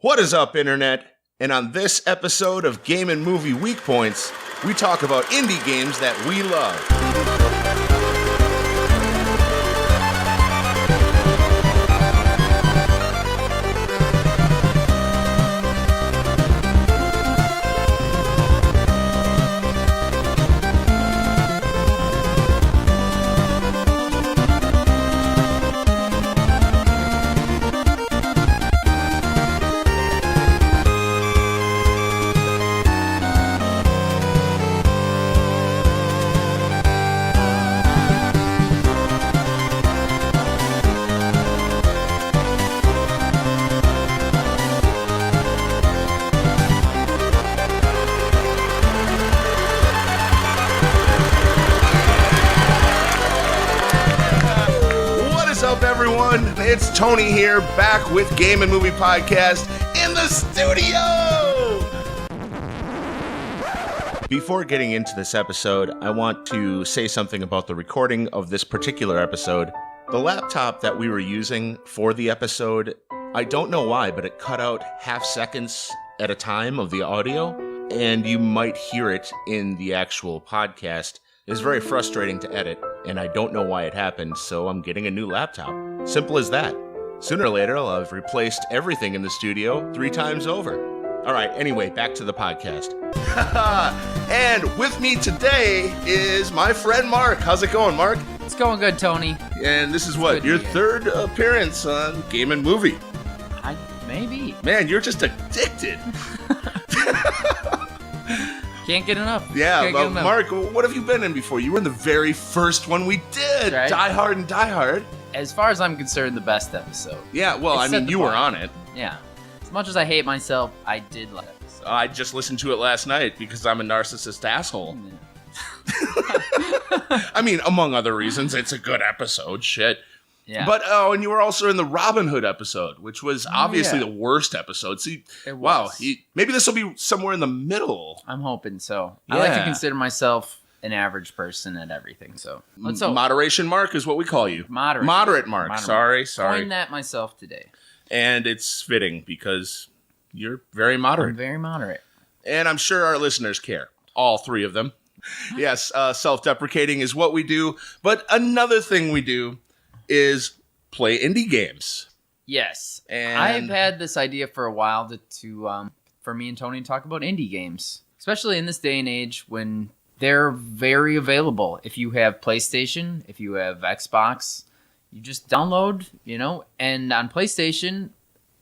What is up, Internet? And on this episode of Game and Movie Weak Points, we talk about indie games that we love. It's Tony here, back with Game and Movie Podcast in the studio! Before getting into this episode, I want to say something about the recording of this particular episode. The laptop that we were using for the episode, I don't know why, but it cut out half seconds at a time of the audio, and you might hear it in the actual podcast. It's very frustrating to edit, and I don't know why it happened, so I'm getting a new laptop. Simple as that. Sooner or later, I'll have replaced everything in the studio 3 times over. All right, anyway, back to the podcast. And with me today is my friend Mark. How's it going, Mark? It's going good, Tony. And this is what, your third appearance on Game and Movie? Maybe. Man, you're just addicted. Can't get enough. Yeah, well, Mark, what have you been in before? You were in the very first one we did, right? Die Hard and Die Hard. As far as I'm concerned, the best episode. Yeah, well, I mean, you were on it. Yeah. As much as I hate myself, I did like it. I just listened to it last night because I'm a narcissist asshole. Yeah. I mean, among other reasons, it's a good episode. Shit. Yeah. But, and you were also in the Robin Hood episode, which was obviously the worst episode. See, wow, maybe this will be somewhere in the middle. I'm hoping so. Yeah. I like to consider myself an average person at everything, so let's hope. Moderation Mark is what we call you. Moderate Mark. Sorry. Coined that myself today. And it's fitting because you're very moderate. I'm very moderate. And I'm sure our listeners care. All 3 of them. Yes, self-deprecating is what we do. But another thing we do is play indie games. Yes. And I've had this idea for a while to for me and Tony to talk about indie games, especially in this day and age when they're very available. If you have PlayStation, if you have Xbox, you just download, and on PlayStation,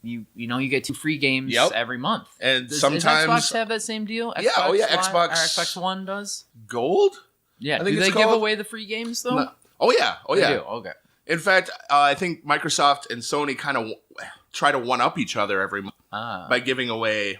you get 2 free games every month. And does sometimes Xbox have that same deal? Xbox One does. Gold? Yeah. Do they give away the free games though? No. Oh yeah. They do. Okay. In fact, I think Microsoft and Sony kind of try to one-up each other every month by giving away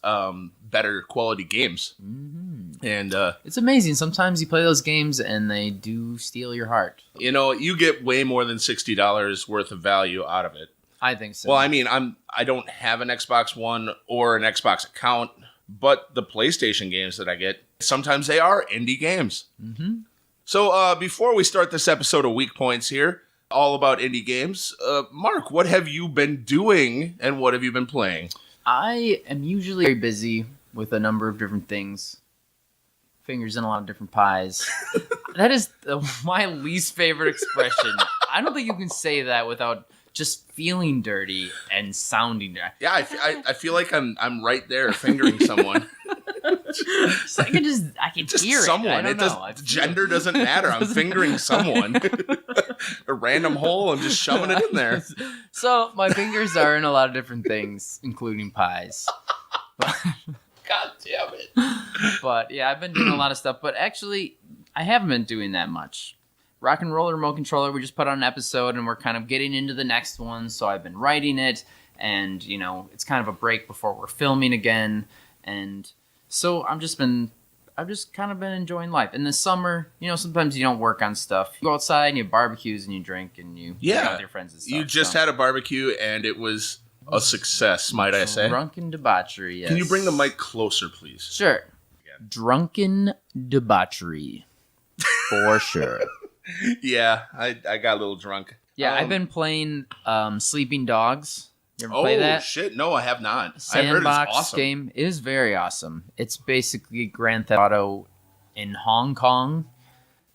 better quality games. Mm-hmm. And it's amazing. Sometimes you play those games and they do steal your heart. You get way more than $60 worth of value out of it. I think so. Well, I mean, I don't have an Xbox One or an Xbox account, but the PlayStation games that I get, sometimes they are indie games. Mm-hmm. So before we start this episode of Weak Points here, all about indie games, Mark, what have you been doing and what have you been playing? I am usually very busy with a number of different things. Fingers in a lot of different pies. That is my least favorite expression. I don't think you can say that without just feeling dirty and sounding dirty. Yeah, I feel like I'm right there fingering someone. So I can just hear someone. Gender doesn't matter. I'm fingering someone. A random hole. I'm just shoving it in there. So my fingers are in a lot of different things, including pies. God damn it. But yeah, I've been doing a lot of stuff. But actually, I haven't been doing that much. Rock and Roller Remote Controller, we just put on an episode, and we're kind of getting into the next one. So I've been writing it, and it's kind of a break before we're filming again, and so I've just kind of been enjoying life. In the summer, sometimes you don't work on stuff. You go outside and you have barbecues and you drink and you hang out with your friends and stuff. You just had a barbecue and it was a success, might I say. Drunken debauchery, yes. Can you bring the mic closer, please? Sure. Drunken debauchery. For sure. Yeah, I got a little drunk. Yeah, I've been playing Sleeping Dogs. You ever play that? Oh, shit. No, I have not. I heard it's Sandbox awesome. game. It is very awesome. It's basically Grand Theft Auto in Hong Kong.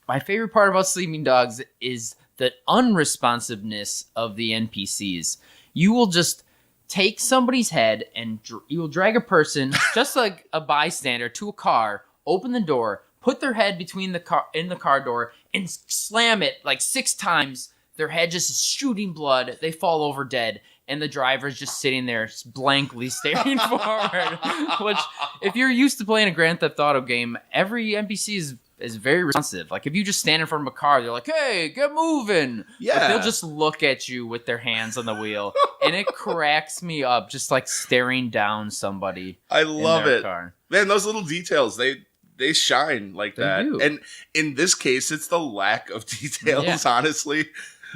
My favorite part about Sleeping Dogs is the unresponsiveness of the NPCs. You will just take somebody's head and you will drag a person, just like a bystander, to a car, open the door, put their head between the car door, and slam it like 6 times. Their head just is shooting blood. They fall over dead. And the driver's just sitting there blankly staring forward. Which, if you're used to playing a Grand Theft Auto game, every NPC is very responsive. Like, if you just stand in front of a car, they're like, hey, get moving. Yeah. But they'll just look at you with their hands on the wheel. And it cracks me up, just like staring down somebody. I love it. Car. Man, those little details, they shine like that. do. And in this case, it's the lack of details, honestly.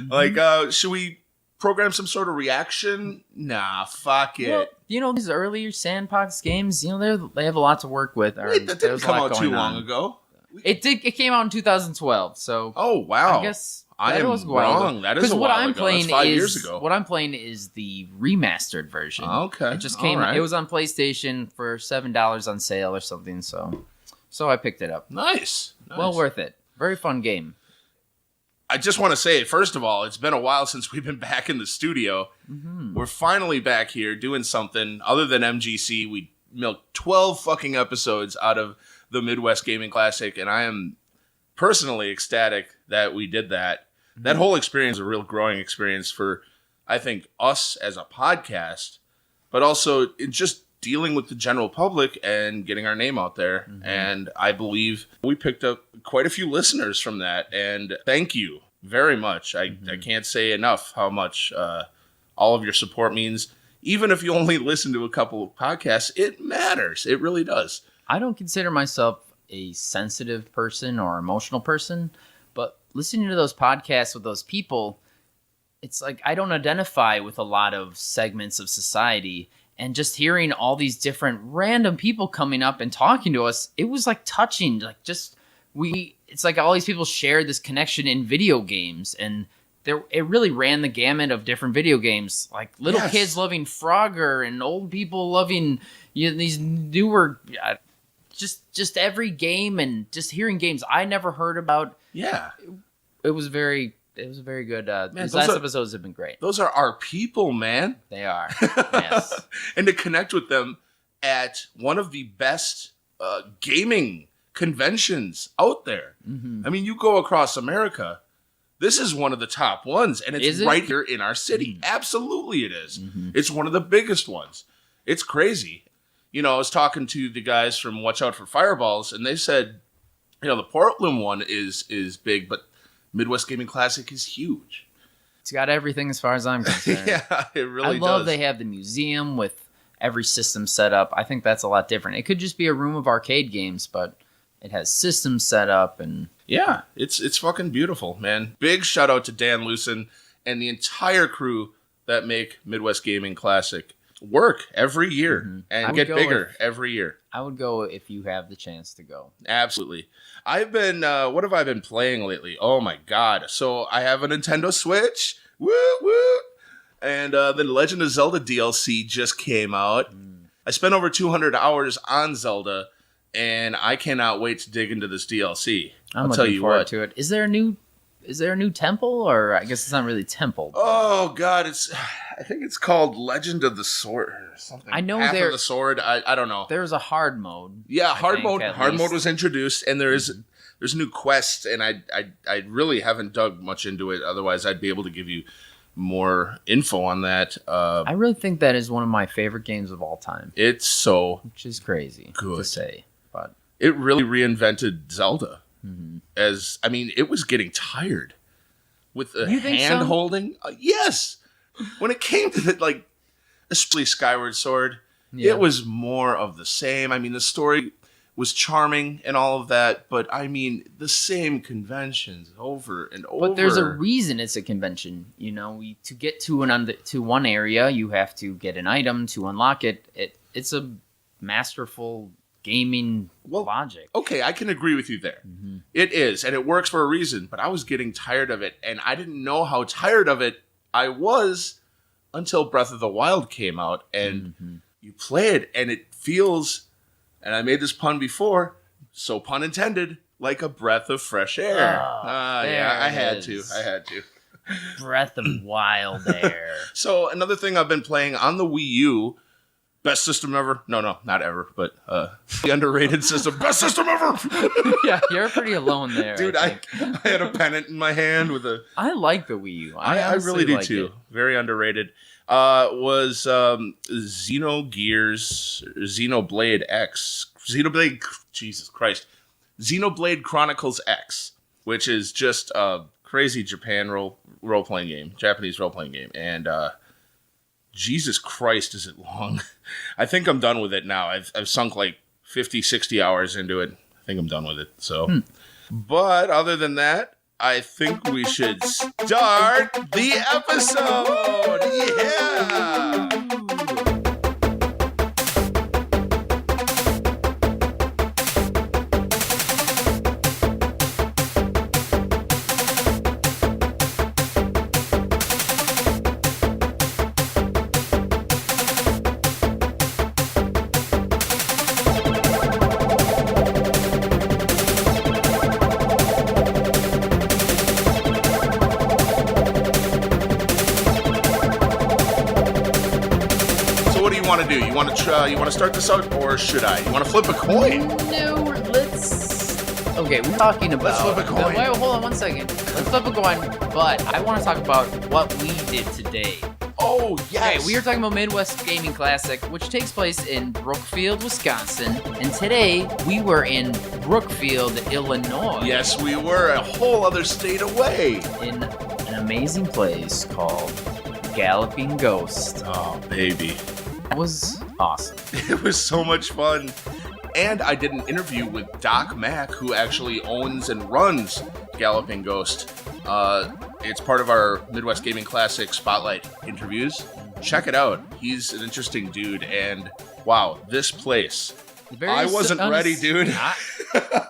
Mm-hmm. Like, should we program some sort of reaction? Nah, fuck it. Well, these earlier Sandbox games, they have a lot to work with. Wait, that didn't come out too long ago. It did. It came out in 2012. So, oh wow, I guess I am wrong. That is a while ago. That's 5 years ago. What I'm playing is the remastered version. Okay, it just came. Right. It was on PlayStation for $7 on sale or something. So I picked it up. Nice. Well worth it. Very fun game. I just want to say, first of all, it's been a while since we've been back in the studio. Mm-hmm. We're finally back here doing something other than MGC. We milked 12 fucking episodes out of the Midwest Gaming Classic, and I am personally ecstatic that we did that. Mm-hmm. That whole experience is a real growing experience for, I think, us as a podcast, but also just dealing with the general public and getting our name out there. Mm-hmm. And I believe we picked up quite a few listeners from that. And thank you very much. I can't say enough how much all of your support means. Even if you only listen to a couple of podcasts, it matters. It really does. I don't consider myself a sensitive person or emotional person, but listening to those podcasts with those people, it's like I don't identify with a lot of segments of society. And just hearing all these different random people coming up and talking to us, it was like touching. Like it's like all these people shared this connection in video games, and it really ran the gamut of different video games. Like little kids loving Frogger, and old people loving these newer, just every game, and just hearing games I never heard about. Yeah, it was very good. These last episodes have been great. Those are our people, man. They are. Yes. And to connect with them at one of the best gaming conventions out there. Mm-hmm. I mean, you go across America, this is one of the top ones, and it's right here in our city. Mm-hmm. Absolutely it is. Mm-hmm. It's one of the biggest ones. It's crazy. I was talking to the guys from Watch Out for Fireballs, and they said, the Portland one is big, but Midwest Gaming Classic is huge. It's got everything as far as I'm concerned. Yeah, it really does. I love they have the museum with every system set up. I think that's a lot different. It could just be a room of arcade games, but it has systems set up. And yeah, it's fucking beautiful, man. Big shout out to Dan Lucen and the entire crew that make Midwest Gaming Classic work every year and get bigger every year. I would go if you have the chance to go. Absolutely. I've been, what have I been playing lately? Oh my God. So I have a Nintendo Switch. Woo, woo. And the Legend of Zelda DLC just came out. I spent over 200 hours on Zelda, and I cannot wait to dig into this DLC. I'll tell you what. To it. Is there a new temple, or I guess it's not really temple? Oh God, I think it's called Legend of the Sword or something. I know Path of the Sword. I don't know. There's a hard mode. Yeah, hard mode was introduced, and there's a new quest, and I really haven't dug much into it. Otherwise, I'd be able to give you more info on that. I really think that is one of my favorite games of all time. It's so which is crazy to say, but it really reinvented Zelda. Mm-hmm. It was getting tired with the hand holding. Yes, when it came to especially Skyward Sword, it was more of the same. I mean, the story was charming and all of that, but the same conventions over and over. But there's a reason it's a convention. To get to one area, you have to get an item to unlock it. It's a masterful gaming logic. Okay, I can agree with you there. Mm-hmm. It is, and it works for a reason, but I was getting tired of it, and I didn't know how tired of it I was until Breath of the Wild came out, and you play it, and it feels, and I made this pun before, so pun intended, like a breath of fresh air. Yeah, I had to. Breath of wild air. So another thing I've been playing on the Wii U, best system ever. No, not ever, but the underrated system. Best system ever. Yeah, you're pretty alone there. Dude, I had a pennant in my hand with a... I like the Wii U. I really do, too. It. Very underrated. Was Xenoblade X. Jesus Christ. Xenoblade Chronicles X, which is just a crazy Japanese role-playing game. And Jesus Christ, is it long? I think I'm done with it now. I've sunk like 50, 60 hours into it. I think I'm done with it. So, But other than that, I think we should start the episode. Yeah. You want to start this out, or should I? You want to flip a coin? No, let's. Okay, we're talking about. Let's flip a coin. Wait, hold on one second. Let's flip a coin, but I want to talk about what we did today. Oh yes. Okay, we are talking about Midwest Gaming Classic, which takes place in Brookfield, Wisconsin, and today we were in Brookfield, Illinois. Yes, we were a whole other state away. In an amazing place called Galloping Ghost. Oh baby. It was awesome. It was so much fun. And I did an interview with Doc Mack, who actually owns and runs Galloping Ghost. It's part of our Midwest Gaming Classic Spotlight interviews. Check it out. He's an interesting dude. And wow, this place. I wasn't ready, dude.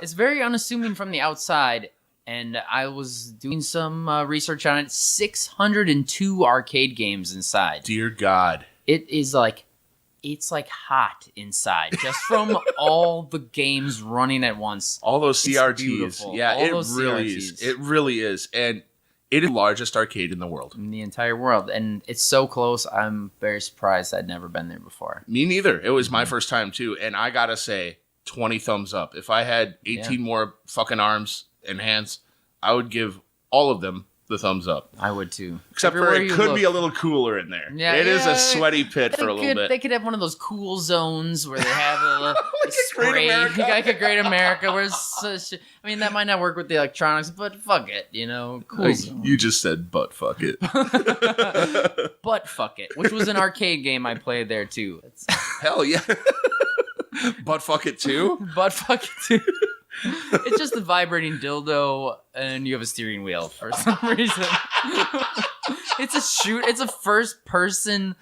It's very unassuming from the outside. And I was doing some research on it. 602 arcade games inside. Dear God. It is like... It's like hot inside, just from all the games running at once. All those CRTs. Yeah, it really is. It really is. And it is the largest arcade in the world. In the entire world. And it's so close, I'm very surprised I'd never been there before. Me neither. It was my first time, too. And I gotta say, 20 thumbs up. If I had 18 more fucking arms and hands, I would give all of them the thumbs up. I would too. Except for it could be a little cooler in there. Yeah, it is a sweaty pit for a little bit. They could have one of those cool zones where they have a like a Great America. Like a Great America. Where I mean, that might not work with the electronics, but fuck it, you know. Cool zone. You just said butt fuck it. Butt fuck it, which was an arcade game I played there too. Hell yeah. Butt fuck it too? Butt fuck it too. It's just a vibrating dildo, and you have a steering wheel for some reason. It's a first-person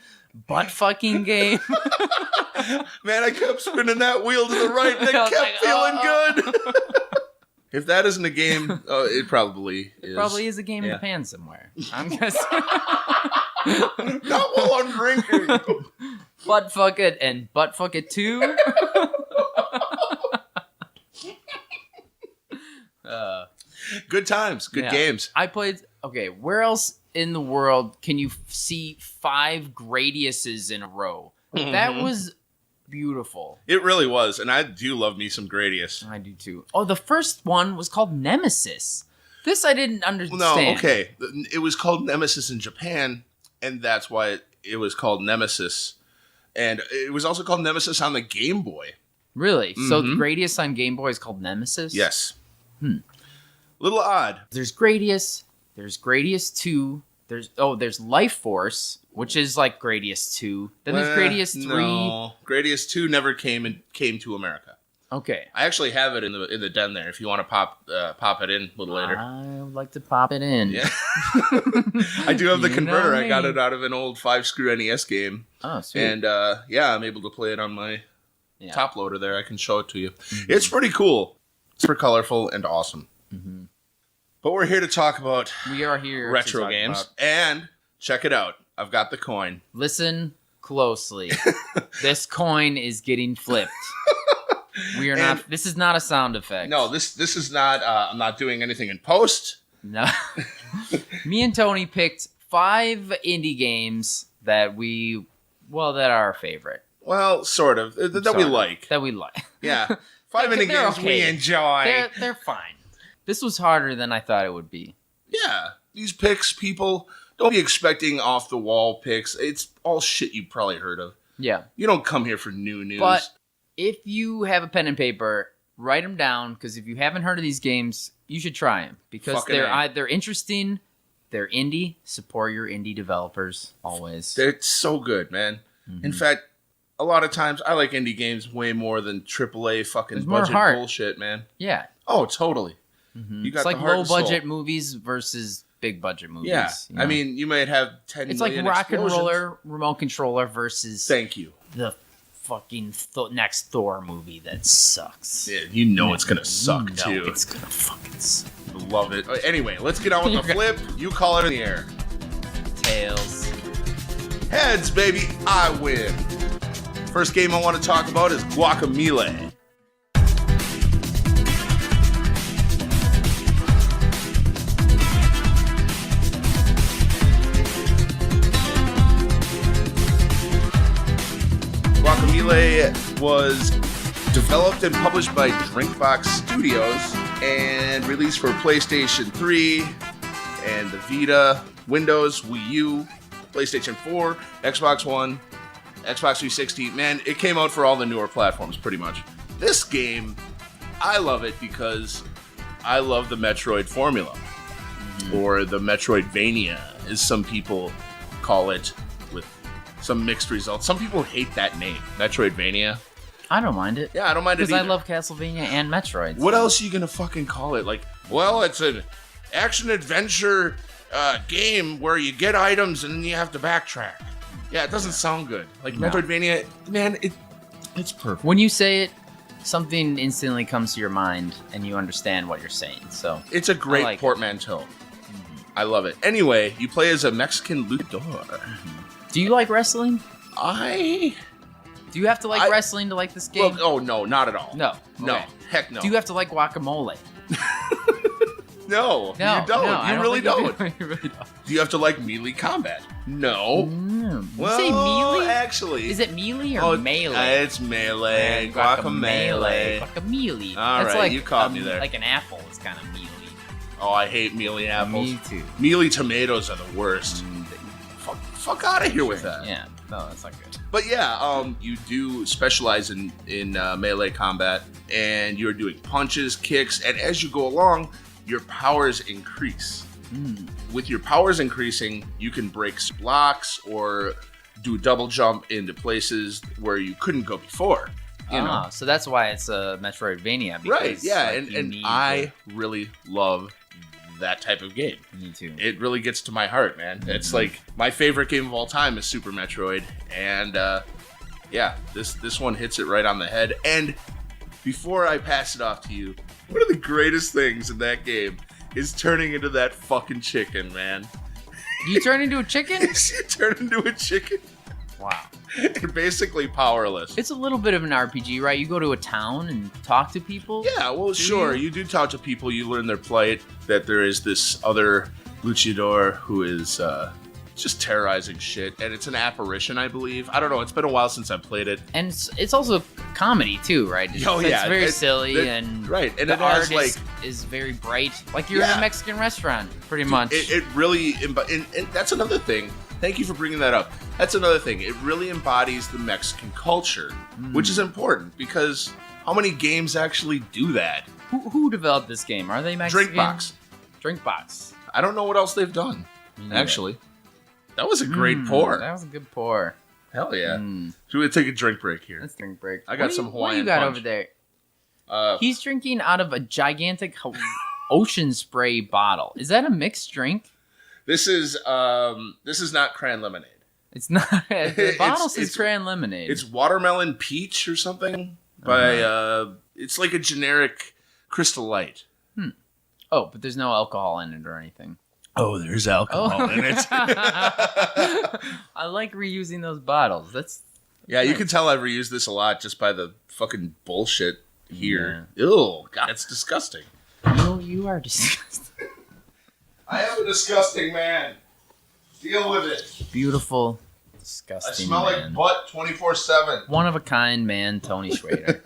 butt-fucking game. Man, I kept spinning that wheel to the right, and it kept feeling good. If that isn't a game, it probably is. It probably is a game in Japan somewhere. I'm guessing. Not while I'm drinking. Butt fuck it and butt fuck it too. Good times, good games. I played. Okay, where else in the world can you see 5 Gradiuses in a row? Mm-hmm. That was beautiful. It really was, and I do love me some Gradius. I do too. Oh, the first one was called Nemesis. This I didn't understand. No, okay. It was called Nemesis in Japan, and that's why it was called Nemesis. And it was also called Nemesis on the Game Boy. Really? Mm-hmm. So the Gradius on Game Boy is called Nemesis? Yes. Little odd. There's Gradius. There's Gradius 2. There's Life Force, which is like Gradius 2. Then there's Gradius 3. No, Gradius 2 never came to America. Okay. I actually have it in the den there. If you want to pop it in a little later. I would like to pop it in. Yeah. I do have the converter. I got it out of an old 5-screw NES game. Oh, sweet. And I'm able to play it on my top loader there. I can show it to you. Mm-hmm. It's pretty cool. Super colorful and awesome. Mm-hmm. But we're here to talk about retro games. And check it out. I've got the coin. Listen closely. This coin is getting flipped. We are not. This is not a sound effect. No, this is not. I'm not doing anything in post. No. Me and Tony picked 5 indie games that are our favorite. Well, sort of. That we like. That we like. Yeah. 5 indie games we enjoy. They're fine. This was harder than I thought it would be. Yeah. These picks, people, don't be expecting off-the-wall picks. It's all shit you've probably heard of. Yeah. You don't come here for new news. But if you have a pen and paper, write them down, because if you haven't heard of these games, you should try them. Because they're interesting, they're indie. Support your indie developers, always. They're so good, man. Mm-hmm. In fact, a lot of times, I like indie games way more than AAA fucking budget bullshit, man. Yeah. Oh, totally. Mm-hmm. It's like low-budget movies versus big-budget movies. Yeah. You know? I mean, you might have 10 it's million like rock explosions. and roller remote controller versus Thank you. The fucking next Thor movie that sucks. Yeah, you know it's going to suck, too. It's going to fucking suck. Love it. Anyway, let's get on with the flip. You call it in the air. Tails. Heads, baby. I win. First game I want to talk about is Guacamelee. Guacamelee was developed and published by Drinkbox Studios and released for PlayStation 3 and the Vita, Windows, Wii U, PlayStation 4, Xbox One, Xbox 360. Man, it came out for all the newer platforms pretty much. This game, I love it because I love the Metroid formula, or the Metroidvania, as some people call it, with some mixed results. Some people hate that name, Metroidvania. I don't mind it. Yeah, I don't mind it either. Because I love Castlevania and Metroid. What else are you going to fucking call it? Like, well, it's an action-adventure game where you get items and then you have to backtrack. Yeah, it doesn't sound good. Like, Metroidvania, man, it's perfect. When you say it, something instantly comes to your mind and you understand what you're saying. So it's a great portmanteau. I love it. Anyway, you play as a Mexican luchador. Do you like wrestling? Do you have to like wrestling to like this game? Well, oh, no, not at all. No. No. Heck no. Do you have to like guacamole? No, you don't. No, you really don't. You really don't. Do you have to like melee combat? No. Well, you say melee? Actually. Is it melee or melee? It's melee. Guacamelee. Guacamelee. All right, like, you caught me there. Like an apple is kind of melee. Oh, I hate melee apples. Me too. Melee tomatoes are the worst. Fuck out of here with that. Yeah, no, that's not good. But yeah, you do specialize in melee combat, and you're doing punches, kicks, and as you go along, your powers increase. With your powers increasing, you can break blocks or do a double jump into places where you couldn't go before. You know? So that's why it's a Metroidvania. Because, right, yeah, and I really love that type of game. Me too. It really gets to my heart, man. It's like my favorite game of all time is Super Metroid, and yeah, this one hits it right on the head. And before I pass it off to you, one of the greatest things in that game is turning into that fucking chicken, man. You turn into a chicken? You turn into a chicken. Wow. You're basically powerless. It's a little bit of an RPG, right? You go to a town and talk to people? Yeah, well, sure. You do talk to people. You learn their plight, that there is this other luchador who is just terrorizing shit. And it's an apparition, I believe. I don't know. It's been a while since I played it. And it's also comedy, too, right? It's very silly. And right. And the art is very bright. Like you're in a Mexican restaurant, pretty much. It really... And that's another thing. Thank you for bringing that up. That's another thing. It really embodies the Mexican culture, which is important because how many games actually do that? Who developed this game? Are they Mexican? Drinkbox. I don't know what else they've done, actually. That was a great pour. That was a good pour. Hell yeah. Should we take a drink break here? Let's drink break. I got some Hawaiian What do you got punch. over there? He's drinking out of a gigantic ocean spray bottle. Is that a mixed drink? This is not cran lemonade. It's not. The bottle says cran lemonade. It's watermelon peach or something. It's like a generic Crystal Light. Oh, but there's no alcohol in it or anything. Oh, there's alcohol in it. I like reusing those bottles. That's Yeah, you can tell I've reused this a lot just by the fucking bullshit here. Yeah. Ew, God, that's disgusting. You are disgusting. I am a disgusting man. Deal with it. Beautiful, disgusting. I smell like butt 24/7. One of a kind man, Tony Schrader.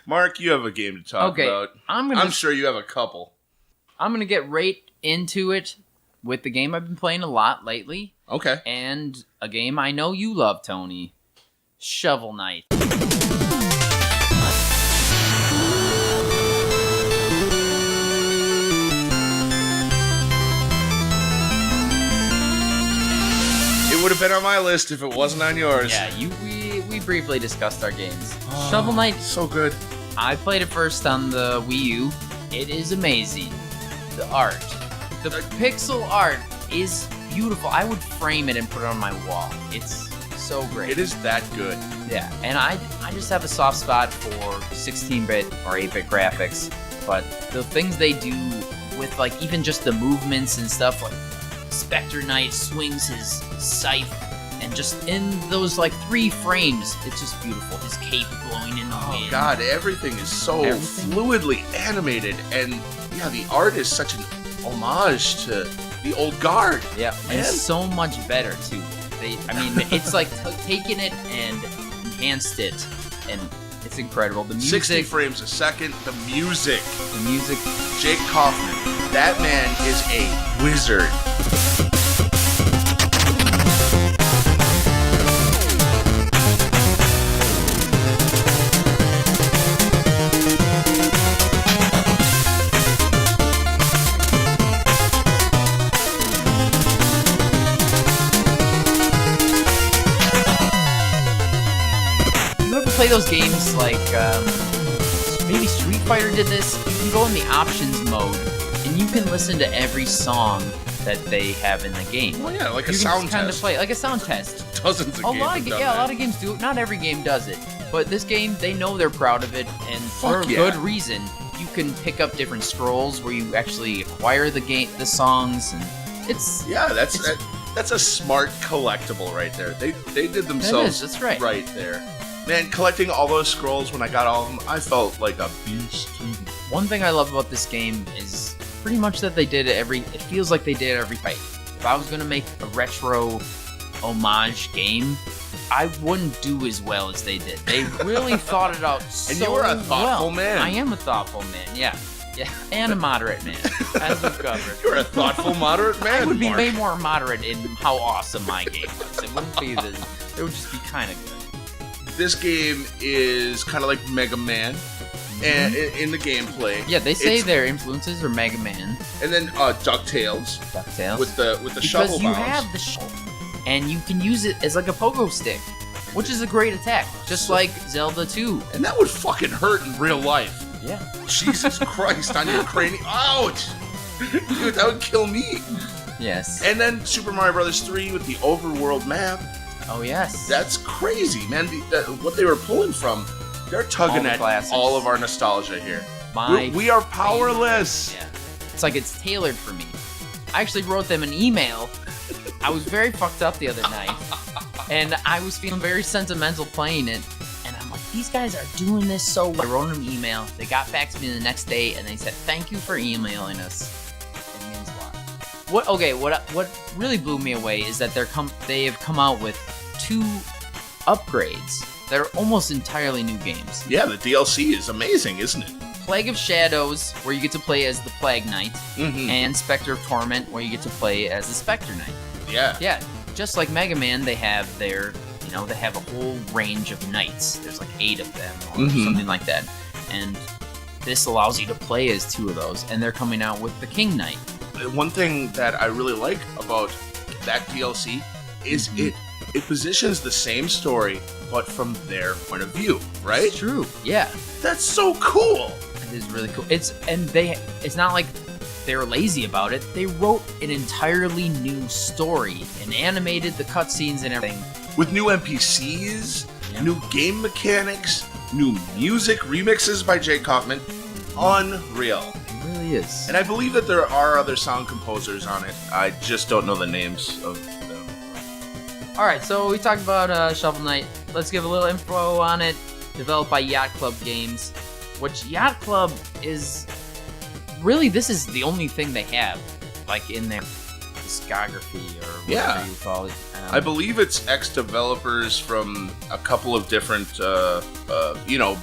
Mark, you have a game to talk about. I'm sure you have a couple. I'm gonna get right into it with the game I've been playing a lot lately. Okay. And a game I know you love, Tony. Shovel Knight. It would have been on my list if it wasn't on yours. Yeah, we briefly discussed our games. Shovel Knight. So good. I played it first on the Wii U. It is amazing. The art. The pixel art is beautiful. I would frame it and put it on my wall. It's so great. It is that good. Yeah, and I just have a soft spot for 16-bit or 8-bit graphics, but the things they do with, like, even just the movements and stuff, like Spectre Knight swings his scythe, and just in those, like, 3 frames, it's just beautiful. His cape blowing in the wind. Oh, God, everything is so fluidly animated, and, yeah, the art is such an homage to the old guard. Yeah, and it's so much better, too. It's like taken it and enhanced it, and it's incredible. The music, 60 frames a second. The music. Jake Kaufman. That man is a wizard. Play those games like maybe Street Fighter did this. You can go in the options mode and you can listen to every song that they have in the game. Well, yeah, like a sound test. Kind of play like a sound test. Dozens of games. A lot of games do it. Not every game does it, but this game they know they're proud of it, and for a good reason. You can pick up different scrolls where you actually acquire the songs, and that's a smart collectible right there. They did themselves that's right. Right there. Man, collecting all those scrolls when I got all of them, I felt like a beast. One thing I love about this game is pretty much that they did it feels like they did every fight. If I was going to make a retro homage game, I wouldn't do as well as they did. They really thought it out so well. And you were a thoughtful man. I am a thoughtful man, yeah. Yeah, and a moderate man, as we've covered. You're a thoughtful, moderate man, I would be Mark. way more moderate in how awesome my game was. It wouldn't be it would just be kind of good. This game is kind of like Mega Man and in the gameplay. Yeah, they say their influences are Mega Man. And then DuckTales. With the shovel bounce. Because you have the shovel, and you can use it as like a pogo stick, which is a great attack, just like Zelda 2. And that would fucking hurt in real life. Yeah. Jesus Christ, on your cranium. Ouch! Dude, that would kill me. Yes. And then Super Mario Bros. 3 with the overworld map. Oh, yes. That's crazy, man. What they were pulling from, they're tugging at all of our nostalgia here. We are powerless. Yeah. It's like it's tailored for me. I actually wrote them an email. I was very fucked up the other night, and I was feeling very sentimental playing it, and I'm like, these guys are doing this so well. I wrote them an email. They got back to me the next day, and they said, thank you for emailing us. It means a lot. What really blew me away is that they have come out with 2 upgrades that are almost entirely new games. Yeah, the DLC is amazing, isn't it? Plague of Shadows, where you get to play as the Plague Knight, and Spectre of Torment, where you get to play as the Spectre Knight. Yeah. Yeah, just like Mega Man, they have they have a whole range of knights. There's like 8 of them, or something like that. And this allows you to play as 2 of those, and they're coming out with the King Knight. One thing that I really like about that DLC is it positions the same story, but from their point of view, right? It's true. Yeah. That's so cool. It is really cool. It's not like they're lazy about it. They wrote an entirely new story and animated the cutscenes and everything. With new NPCs, new game mechanics, new music remixes by Jake Kaufman. Unreal. really is. And I believe that there are other sound composers on it. I just don't know the names of them. All right, so we talked about Shovel Knight. Let's give a little info on it. Developed by Yacht Club Games, which Yacht Club is really, this is the only thing they have, like, in their discography or whatever you call it. I believe it's ex-developers from a couple of different,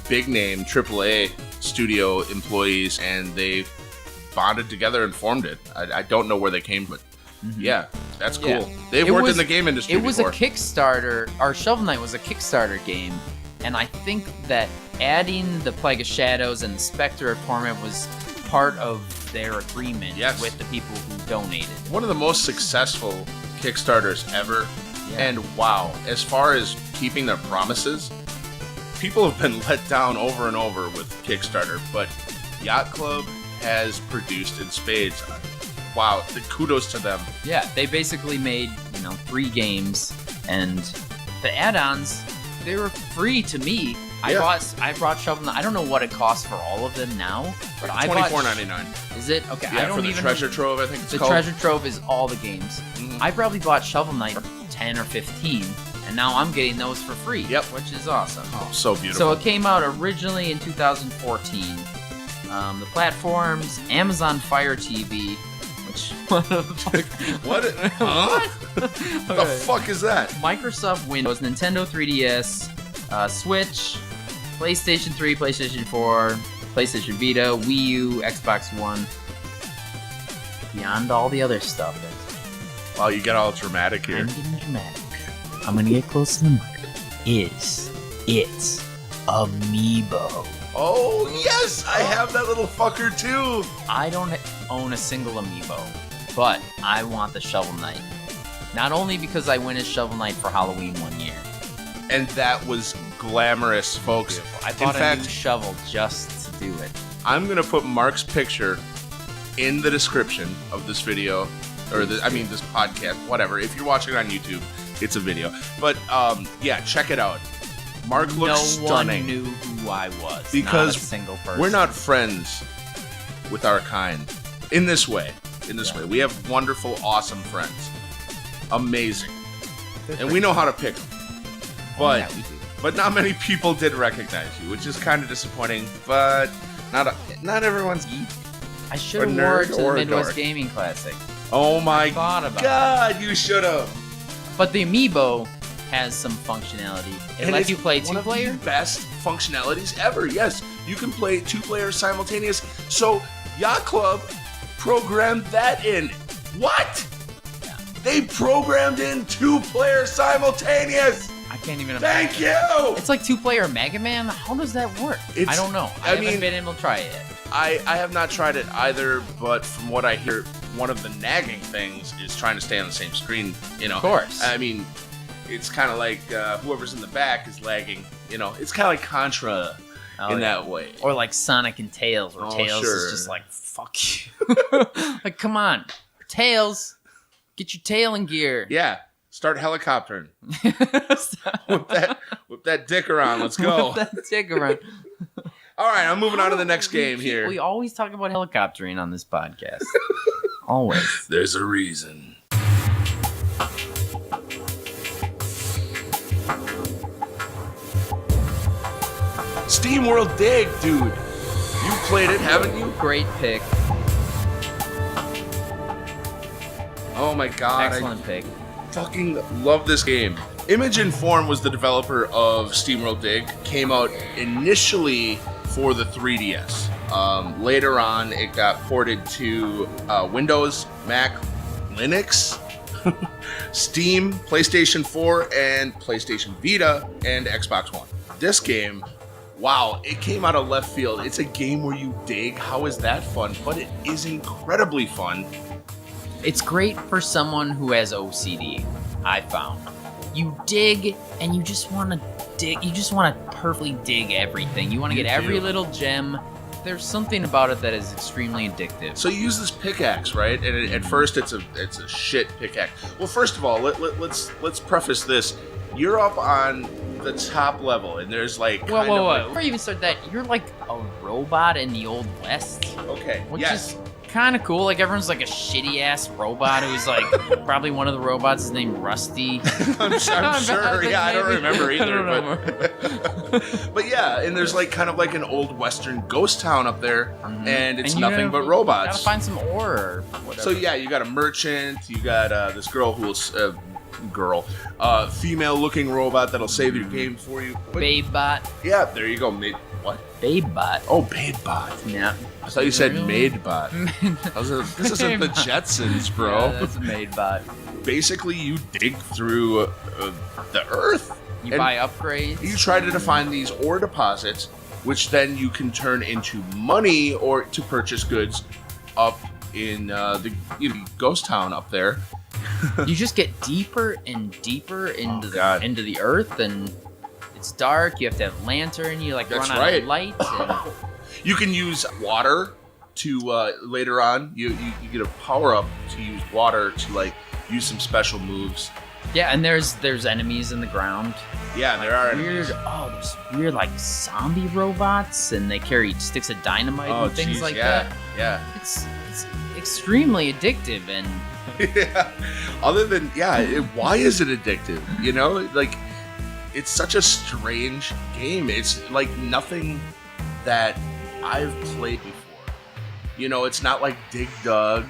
big name AAA studio employees, and they bonded together and formed it. I don't know where they came, but yeah, that's cool. Yeah. They've worked in the game industry before. It was a Kickstarter, or Shovel Knight was a Kickstarter game, and I think that adding the Plague of Shadows and the Spectre of Torment was part of their agreement with the people who donated. One of the most successful Kickstarters ever. Yeah. And wow, as far as keeping their promises, people have been let down over and over with Kickstarter, but Yacht Club has produced in spades. Wow, kudos to them. Yeah, they basically made, 3 games, and the add-ons, they were free to me. Yeah. I brought Shovel Knight. I don't know what it costs for all of them now, but I bought $24.99. Is it? Okay, yeah, I don't for the even treasure trove, I think it's called. The treasure trove is all the games. Mm-hmm. I probably bought Shovel Knight for 10 or 15, and now I'm getting those for free. Yep, which is awesome. Oh, so beautiful. So it came out originally in 2014. The platforms: Amazon Fire TV. What the fuck? What? Huh? The fuck is that? Microsoft Windows, Nintendo 3DS, Switch, PlayStation 3, PlayStation 4, PlayStation Vita, Wii U, Xbox One. Beyond all the other stuff. Wow, you get all dramatic here. I'm getting dramatic. I'm gonna get close to the mic. It's Amiibo. Oh, yes! I have that little fucker, too! I don't own a single Amiibo, but I want the Shovel Knight. Not only because I went as Shovel Knight for Halloween one year. And that was glamorous, folks. I bought a new shovel just to do it. I'm going to put Mark's picture in the description of this video, this podcast, whatever. If you're watching it on YouTube, it's a video. But, check it out. Mark looks stunning. No one knew who I was. Because not a single person. We're not friends with our kind. In this way. We have wonderful, awesome friends. Amazing. And we know how to pick them. But, we do. But not many people did recognize you, which is kind of disappointing. But not everyone's I should have wore it to the Midwest Gaming Classic. Oh my God, you should have. But the Amiibo has some functionality. It lets you play 2-player. One of the best functionalities ever. Yes, you can play 2 players simultaneous. So Yacht Club programmed that in. What? Yeah. They programmed in 2 players simultaneous. I can't even. Thank you. It's like 2-player Mega Man. How does that work? I don't know. I haven't been able to try it yet. I have not tried it either, but from what I hear, one of the nagging things is trying to stay on the same screen. Of course. I mean, it's kind of like whoever's in the back is lagging. It's kind of like Contra in that way. Or like Sonic and Tails, where Tails is just like, fuck you. Like, come on. Tails, get your tail in gear. Yeah. Start helicoptering. whip that dick around. Let's go. Whip that dick around. All right, I'm moving on to the next game here. We always talk about helicoptering on this podcast. Always. There's a reason. SteamWorld Dig, dude. You played it, haven't you? Great pick. Oh my God. Excellent pick. Fucking love this game. Image and Form was the developer of SteamWorld Dig. Came out initially for the 3DS. Later on, it got ported to Windows, Mac, Linux, Steam, PlayStation 4, and PlayStation Vita, and Xbox One. This game, wow, it came out of left field. It's a game where you dig. How is that fun? But it is incredibly fun. It's great for someone who has OCD, I found. You dig, and you just want to dig. You just want to perfectly dig everything. You want to get every little gem. There's something about it that is extremely addictive. So you use this pickaxe, right? And at first, it's a shit pickaxe. Well, first of all, let's preface this. You're up on the top level, and there's like whoa. Before you even start that, you're like a robot in the Old West. Okay. Which is kind of cool. Like everyone's like a shitty ass robot who's like probably one of the robots is named Rusty. I'm sure. Yeah, I don't remember either. But yeah, and there's like kind of like an old western ghost town up there, and it's nothing but robots. Gotta find some ore or whatever. So yeah, you got a merchant. You got this girl who's female-looking robot that'll save your game for you. Babebot. Yeah, there you go. What? Babebot. Oh, Babebot. Yeah. I thought you said Maidbot. This isn't the Jetsons, bro. Yeah, that's a Maidbot. Basically, you dig through the earth. You buy upgrades. You try to find these ore deposits, which then you can turn into money or to purchase goods up in the ghost town up there. You just get deeper and deeper into the earth, and it's dark. You have to have lantern. You run out of light. And... You can use water to later on. You get a power up to use water to use some special moves. Yeah, and there's enemies in the ground. Yeah, there are weird. Enemies. Oh, there's weird zombie robots, and they carry sticks of dynamite and things like that. Yeah, it's extremely addictive and. Yeah. Other than why is it addictive? It's such a strange game. It's like nothing that I've played before. It's not like Dig Dug.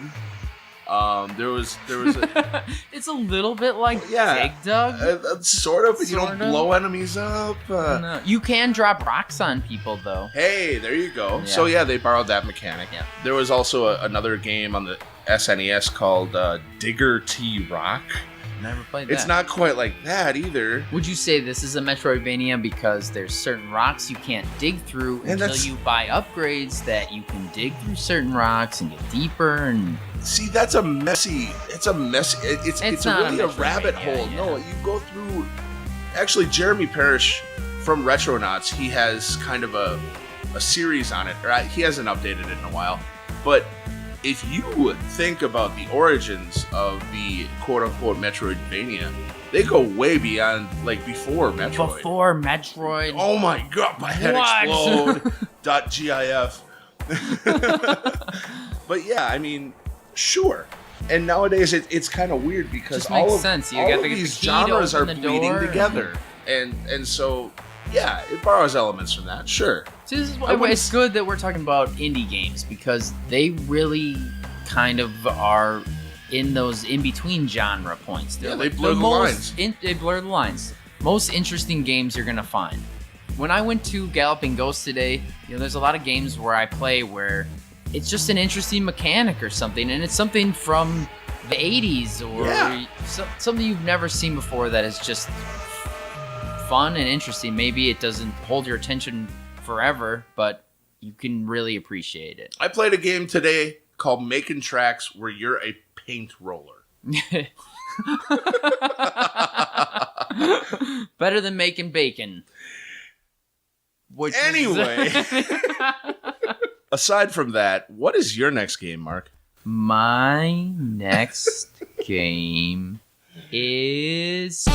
There was a it's a little bit like Dig Dug. Sort of. You don't blow enemies up. No. You can drop rocks on people though. Hey, there you go. Yeah. So they borrowed that mechanic. Yeah. There was also another game on the SNES called Digger T Rock. Never played that. It's not quite like that either. Would you say this is a Metroidvania because there's certain rocks you can't dig through until you buy upgrades that you can dig through certain rocks and get deeper and... See, it's a messy... It's really a rabbit hole. Yeah. No, you go through... Actually, Jeremy Parrish from Retronauts, he has kind of a series on it. Right? He hasn't updated it in a while. But... if you think about the origins of the quote-unquote Metroidvania, they go way beyond, before Metroid. Before Metroid? Oh my god, my head explode. .gif. But yeah, I mean, sure. And nowadays, it's kind of weird because all of these genres are bleeding together. And so... yeah, it borrows elements from that, sure. So this is why it's good that we're talking about indie games because they really kind of are in those in-between genre points. They blur the lines. They blur the lines. Most interesting games you're going to find. When I went to Galloping Ghost today, there's a lot of games where I play where it's just an interesting mechanic or something, and it's something from the 80s or something you've never seen before that is just... fun and interesting. Maybe it doesn't hold your attention forever, but you can really appreciate it. I played a game today called Making Tracks where you're a paint roller. Better than making bacon. Anyway. Aside from that, what is your next game, Mark? My next game is...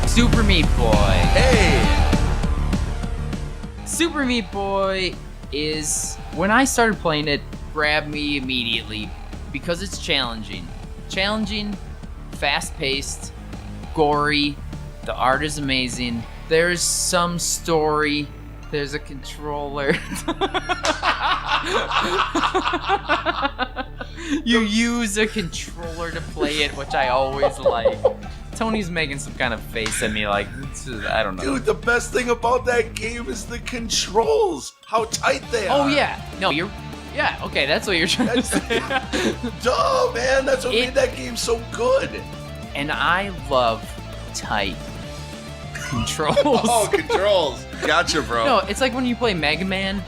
Super Meat Boy. Hey! Super Meat Boy is... when I started playing it, grabbed me immediately because it's challenging. Challenging, fast-paced, gory, the art is amazing. There's some story. There's a controller. You use a controller to play it, which I always like. Tony's making some kind of face at me I don't know. Dude, the best thing about that game is the controls. How tight they are. Oh, yeah. No, yeah, okay, that's what you're trying to say. Duh, man, that's what made that game so good. And I love tight controls. Oh, controls. Gotcha, bro. No, it's like when you play Mega Man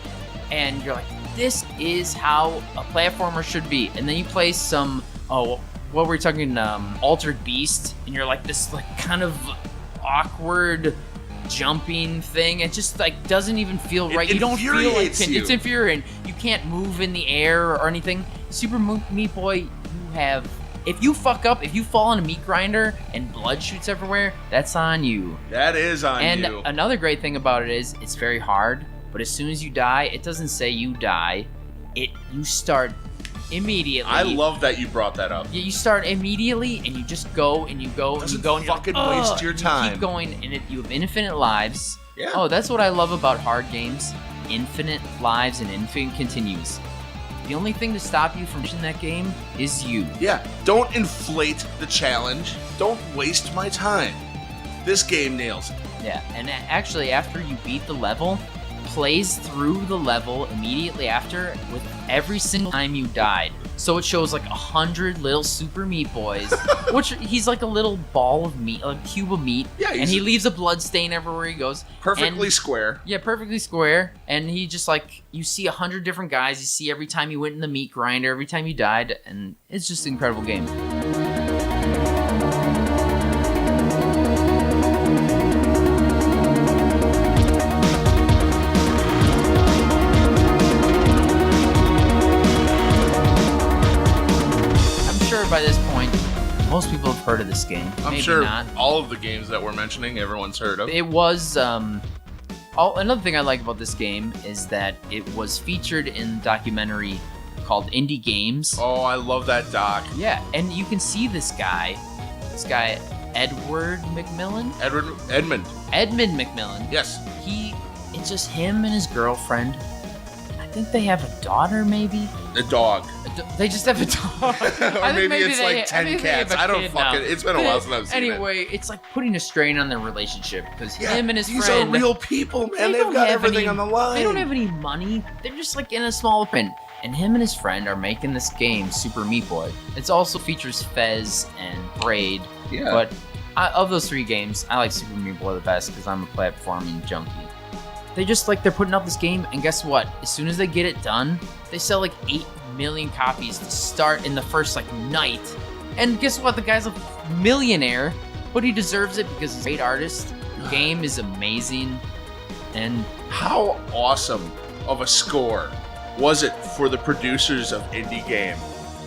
and you're like, this is how a platformer should be. And then you play some, what were we talking, Altered Beast, and you're like this kind of awkward jumping thing. It just doesn't even feel right. You don't feel like it's infuriating. You can't move in the air or anything. Super Meat Boy, you have if you fuck up, if you fall on a meat grinder and blood shoots everywhere, that's on you. That is on you. And another great thing about it is it's very hard, but as soon as you die, it doesn't say you die. You start immediately. I love that you brought that up. Yeah, you start immediately, and you just go and you go and you go and fucking you're like, waste your time. You keep going, and you have infinite lives. Yeah. Oh, that's what I love about hard games: infinite lives and infinite continues. The only thing to stop you from finishing that game is you. Yeah. Don't inflate the challenge. Don't waste my time. This game nails it. Yeah, and actually, after you beat the level, plays through the level immediately after with every single time you died. So it shows like 100 little Super Meat Boys, which he's like a little ball of meat, a cube of meat, Yeah, and he leaves a blood stain everywhere he goes. Perfectly square. Yeah, perfectly square. And he just like, you see 100 different guys, you see every time you went in the meat grinder, every time you died, and it's just an incredible game. By this point, most people have heard of this game. I'm Maybe sure not. all of the games that we're mentioning, everyone's heard of. It was another thing I like about this game is that it was featured in a documentary called Indie Games. Oh, I love that doc. Yeah, and you can see this guy, Edward McMillan. Edmund McMillan. Yes. It's just him and his girlfriend. I think they have a daughter, maybe. A dog. They just have a dog. Or maybe it's like 10 cats. I don't fucking... It's been a while since I've seen it. Anyway, it's like putting a strain on their relationship because him and his these friend... These are real people, man. They've got everything on the line. They don't have any money. They're just like in a small open. And him and his friend are making this game, Super Meat Boy. It also features Fez and Braid. Yeah. But of those three games, I like Super Meat Boy the best because I'm a platforming junkie. They're putting out this game, and guess what? As soon as they get it done, they sell like 8 million copies to start in the first like night. And guess what? The guy's a millionaire, but he deserves it because he's a great artist. The game is amazing. And how awesome of a score was it for the producers of Indie Game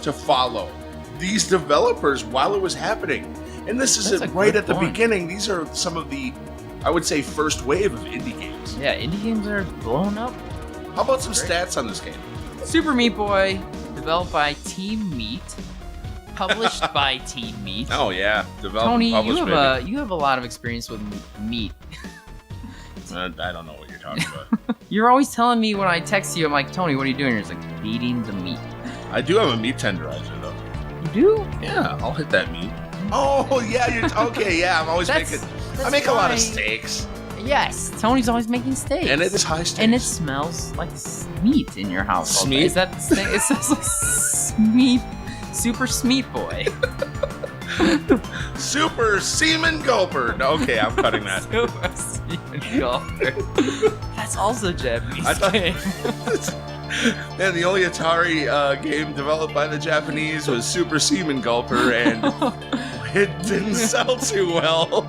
to follow these developers while it was happening? And this is right at the beginning. These are some of the, I would say, first wave of indie games. Yeah, indie games are blowing up. How about some stats on this game? Super Meat Boy, developed by Team Meat, published by Team Meat. Oh yeah, developed. Tony, published, you have a lot of experience with meat. I don't know what you're talking about. You're always telling me when I text you, I'm like, Tony, what are you doing? You're just like, beating the meat. I do have a meat tenderizer though. You do? Yeah, I'll hit that meat. Oh yeah, you're okay. Yeah, I'm always making. I make a lot of steaks. Yes, Tony's always making steaks. And it is high steaks. And it smells like meat in your house. Smeat? Is that the thing? It says like Smeat, Super Smeat Boy. Super Seaman Gulper. Okay, I'm cutting that. Super Seaman Gulper. That's also Japanese. Game. And the only Atari game developed by the Japanese was Super Seaman Gulper, and it didn't sell too well.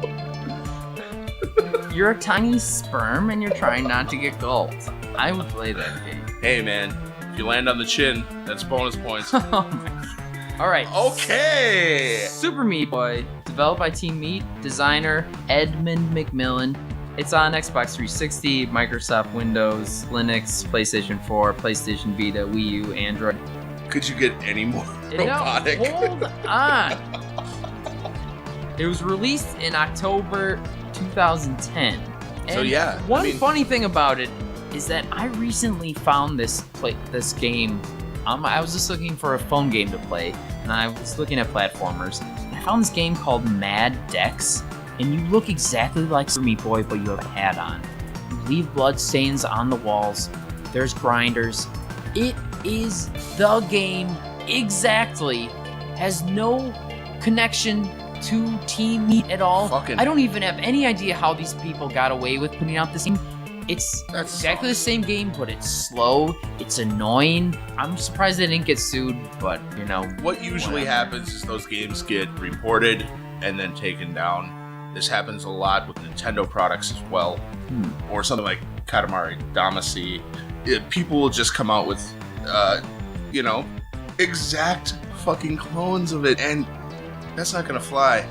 You're a tiny sperm and you're trying not to get gulped. I would play that game. Hey man, if you land on the chin, that's bonus points. Oh my God. All right. Okay. Super Meat Boy, developed by Team Meat, designer Edmund McMillan. It's on Xbox 360, Microsoft Windows, Linux, PlayStation 4, PlayStation Vita, Wii U, Android. Could you get any more robotic? Hold on. It was released in October 2010. And so yeah, one funny thing about it is that I recently found this game. I was just looking for a phone game to play, and I was looking at platformers. And I found this game called Mad Dex, and you look exactly like Super Meat Boy, but you have a hat on. You leave blood stains on the walls. There's grinders. It is the game exactly. Has no connection to Team Meat at all. I don't even have any idea how these people got away with putting out this game. It's exactly the same game, but it's slow. It's annoying. I'm surprised they didn't get sued, but you know. What usually happens is those games get reported and then taken down. This happens a lot with Nintendo products as well, or something like Katamari Damacy. People will just come out with, exact fucking clones of it, and that's not gonna fly.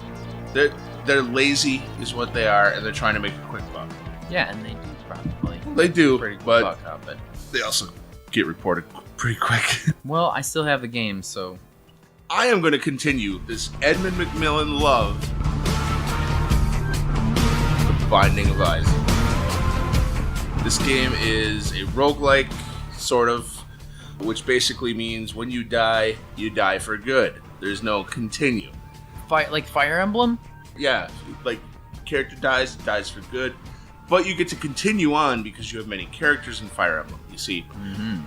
They're lazy, is what they are, and they're trying to make a quick buck. Yeah, and they do probably. They do, Pretty quick but buck up it. they also get reported pretty quick. Well, I still have the game, so I am going to continue this Edmund Macmillan love. The Binding of Isaac. This game is a roguelike, sort of, which basically means when you die for good. There's no continue. like Fire Emblem. Yeah, like, character dies for good, but you get to continue on because you have many characters in Fire Emblem, you see. Mm-hmm.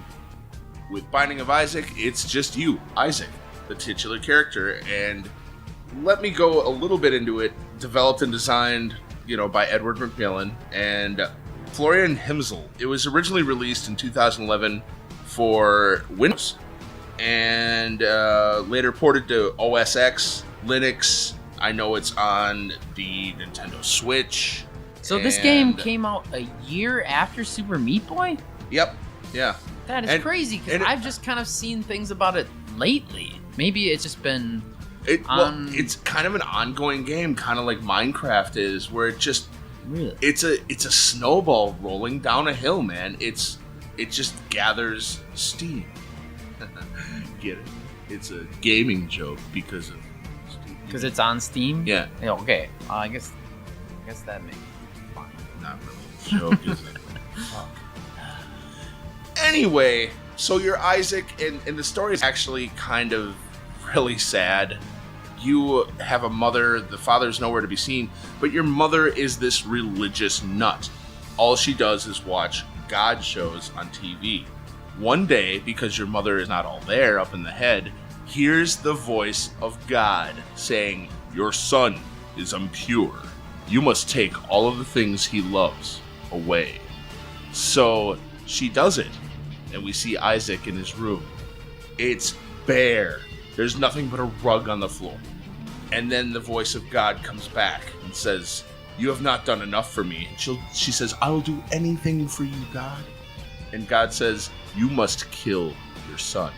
With Binding of Isaac, it's just you, Isaac, the titular character, and let me go a little bit into it. Developed and designed, by Edward Macmillan and Florian Himsel. It was originally released in 2011 for Windows, and later ported to OS X, Linux. I know it's on the Nintendo Switch. So this game came out a year after Super Meat Boy? Yep. Yeah. That is crazy, because I've just kind of seen things about it lately. Maybe it's just been it's kind of an ongoing game, kind of like Minecraft is, where it just... Really? It's a snowball rolling down a hill, man. It just gathers steam. Get it? It's a gaming joke because of... Because it's on Steam? Yeah. Okay. I guess that makes fun. Not really a joke, is it? Fuck. Anyway, so you're Isaac, and the story is actually kind of really sad. You have a mother, the father's nowhere to be seen, but your mother is this religious nut. All she does is watch God shows on TV. One day, because your mother is not all there up in the head, hears the voice of God saying, "Your son is impure. You must take all of the things he loves away." So she does it, and we see Isaac in his room. It's bare. There's nothing but a rug on the floor. And then the voice of God comes back and says, "You have not done enough for me." And she says, "I will do anything for you, God." And God says, "You must kill your son."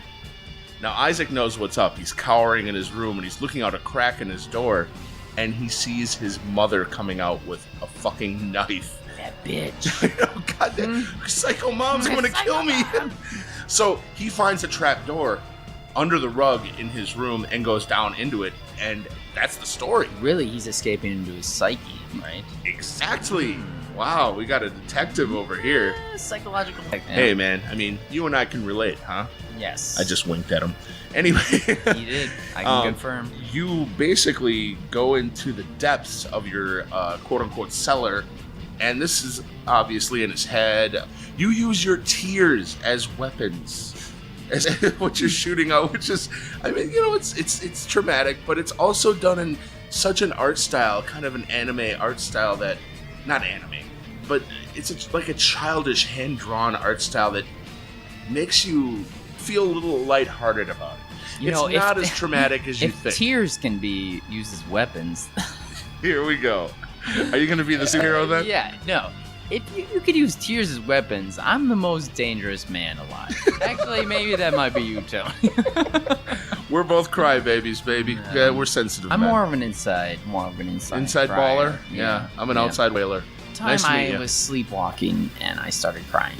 Now Isaac knows what's up. He's cowering in his room, and he's looking out a crack in his door, and he sees his mother coming out with a fucking knife. That bitch. Oh, God, that psycho mom's going to kill me. So he finds a trap door under the rug in his room and goes down into it, and that's the story. Really, he's escaping into his psyche, right? Exactly. Wow, we got a detective over here. Psychological. Hey, man, I mean, you and I can relate, huh? Yes. I just winked at him. Anyway. He did. I can confirm. You basically go into the depths of your quote-unquote cellar, and this is obviously in his head. You use your tears as weapons. As what you're shooting out, which is, I mean, it's traumatic, but it's also done in such an art style, kind of an anime art style that, not anime, but it's like a childish hand-drawn art style that makes you feel a little lighthearted about it. It's not as traumatic as you think. If tears can be used as weapons. Here we go. Are you going to be the superhero then? Yeah, no. If you could use tears as weapons, I'm the most dangerous man alive. Actually, maybe that might be you, Tony. We're both crybabies, baby. Yeah, we're sensitive. I'm men. more of an inside Inside baller. Yeah, I'm an outside whaler. Nice to meet you. I was sleepwalking and I started crying.